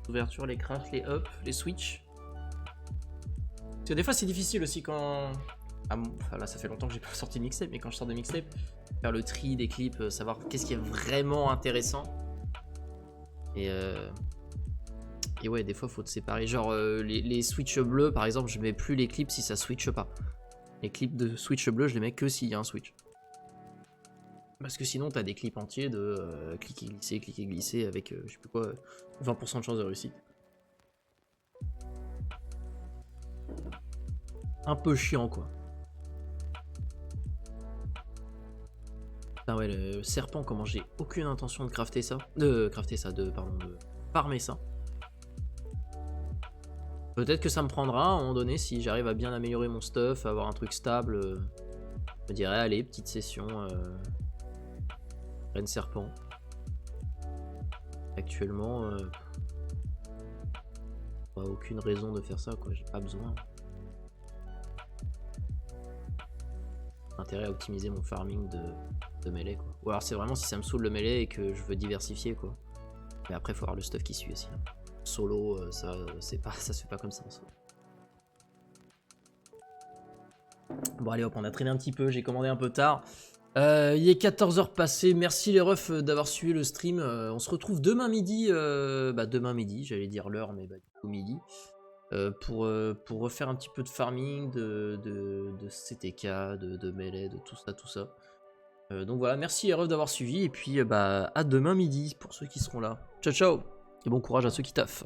Ouverture, les crashs, les up, les switch. Parce que des fois, c'est difficile aussi quand. Enfin, là, ça fait longtemps que j'ai pas sorti de mixtape, mais quand je sors de mixtape, faire le tri des clips, savoir qu'est-ce qui est vraiment intéressant. Et ouais, des fois, faut te séparer. Genre, les switch bleus, par exemple, je mets plus les clips si ça switch pas. Les clips de switch bleu, je les mets que s'il y a un switch. Parce que sinon, t'as des clips entiers de cliquer, glisser avec, je sais plus quoi, 20% de chance de réussite. Un peu chiant, quoi. Ah ouais, le serpent, comment j'ai aucune intention de crafter ça. De farmer ça. Peut-être que ça me prendra à un moment donné si j'arrive à bien améliorer mon stuff, à avoir un truc stable. Je me dirais, allez, petite session. Reine serpent. Actuellement, aucune raison de faire ça, quoi. J'ai pas besoin. Intérêt à optimiser mon farming de mêlée, quoi. Ou alors c'est vraiment si ça me saoule le mêlée et que je veux diversifier, quoi. Mais après, faut avoir le stuff qui suit aussi. Hein. Solo, ça se fait pas comme ça en solo. Bon allez hop, on a traîné un petit peu, j'ai commandé un peu tard. Il est 14h passées, merci les refs d'avoir suivi le stream. On se retrouve demain midi, demain midi, j'allais dire l'heure, mais du coup midi. Pour refaire un petit peu de farming, de CTK, de melee, de tout ça. Donc voilà, merci les refs d'avoir suivi, et puis à demain midi pour ceux qui seront là. Ciao ciao, et bon courage à ceux qui taffent.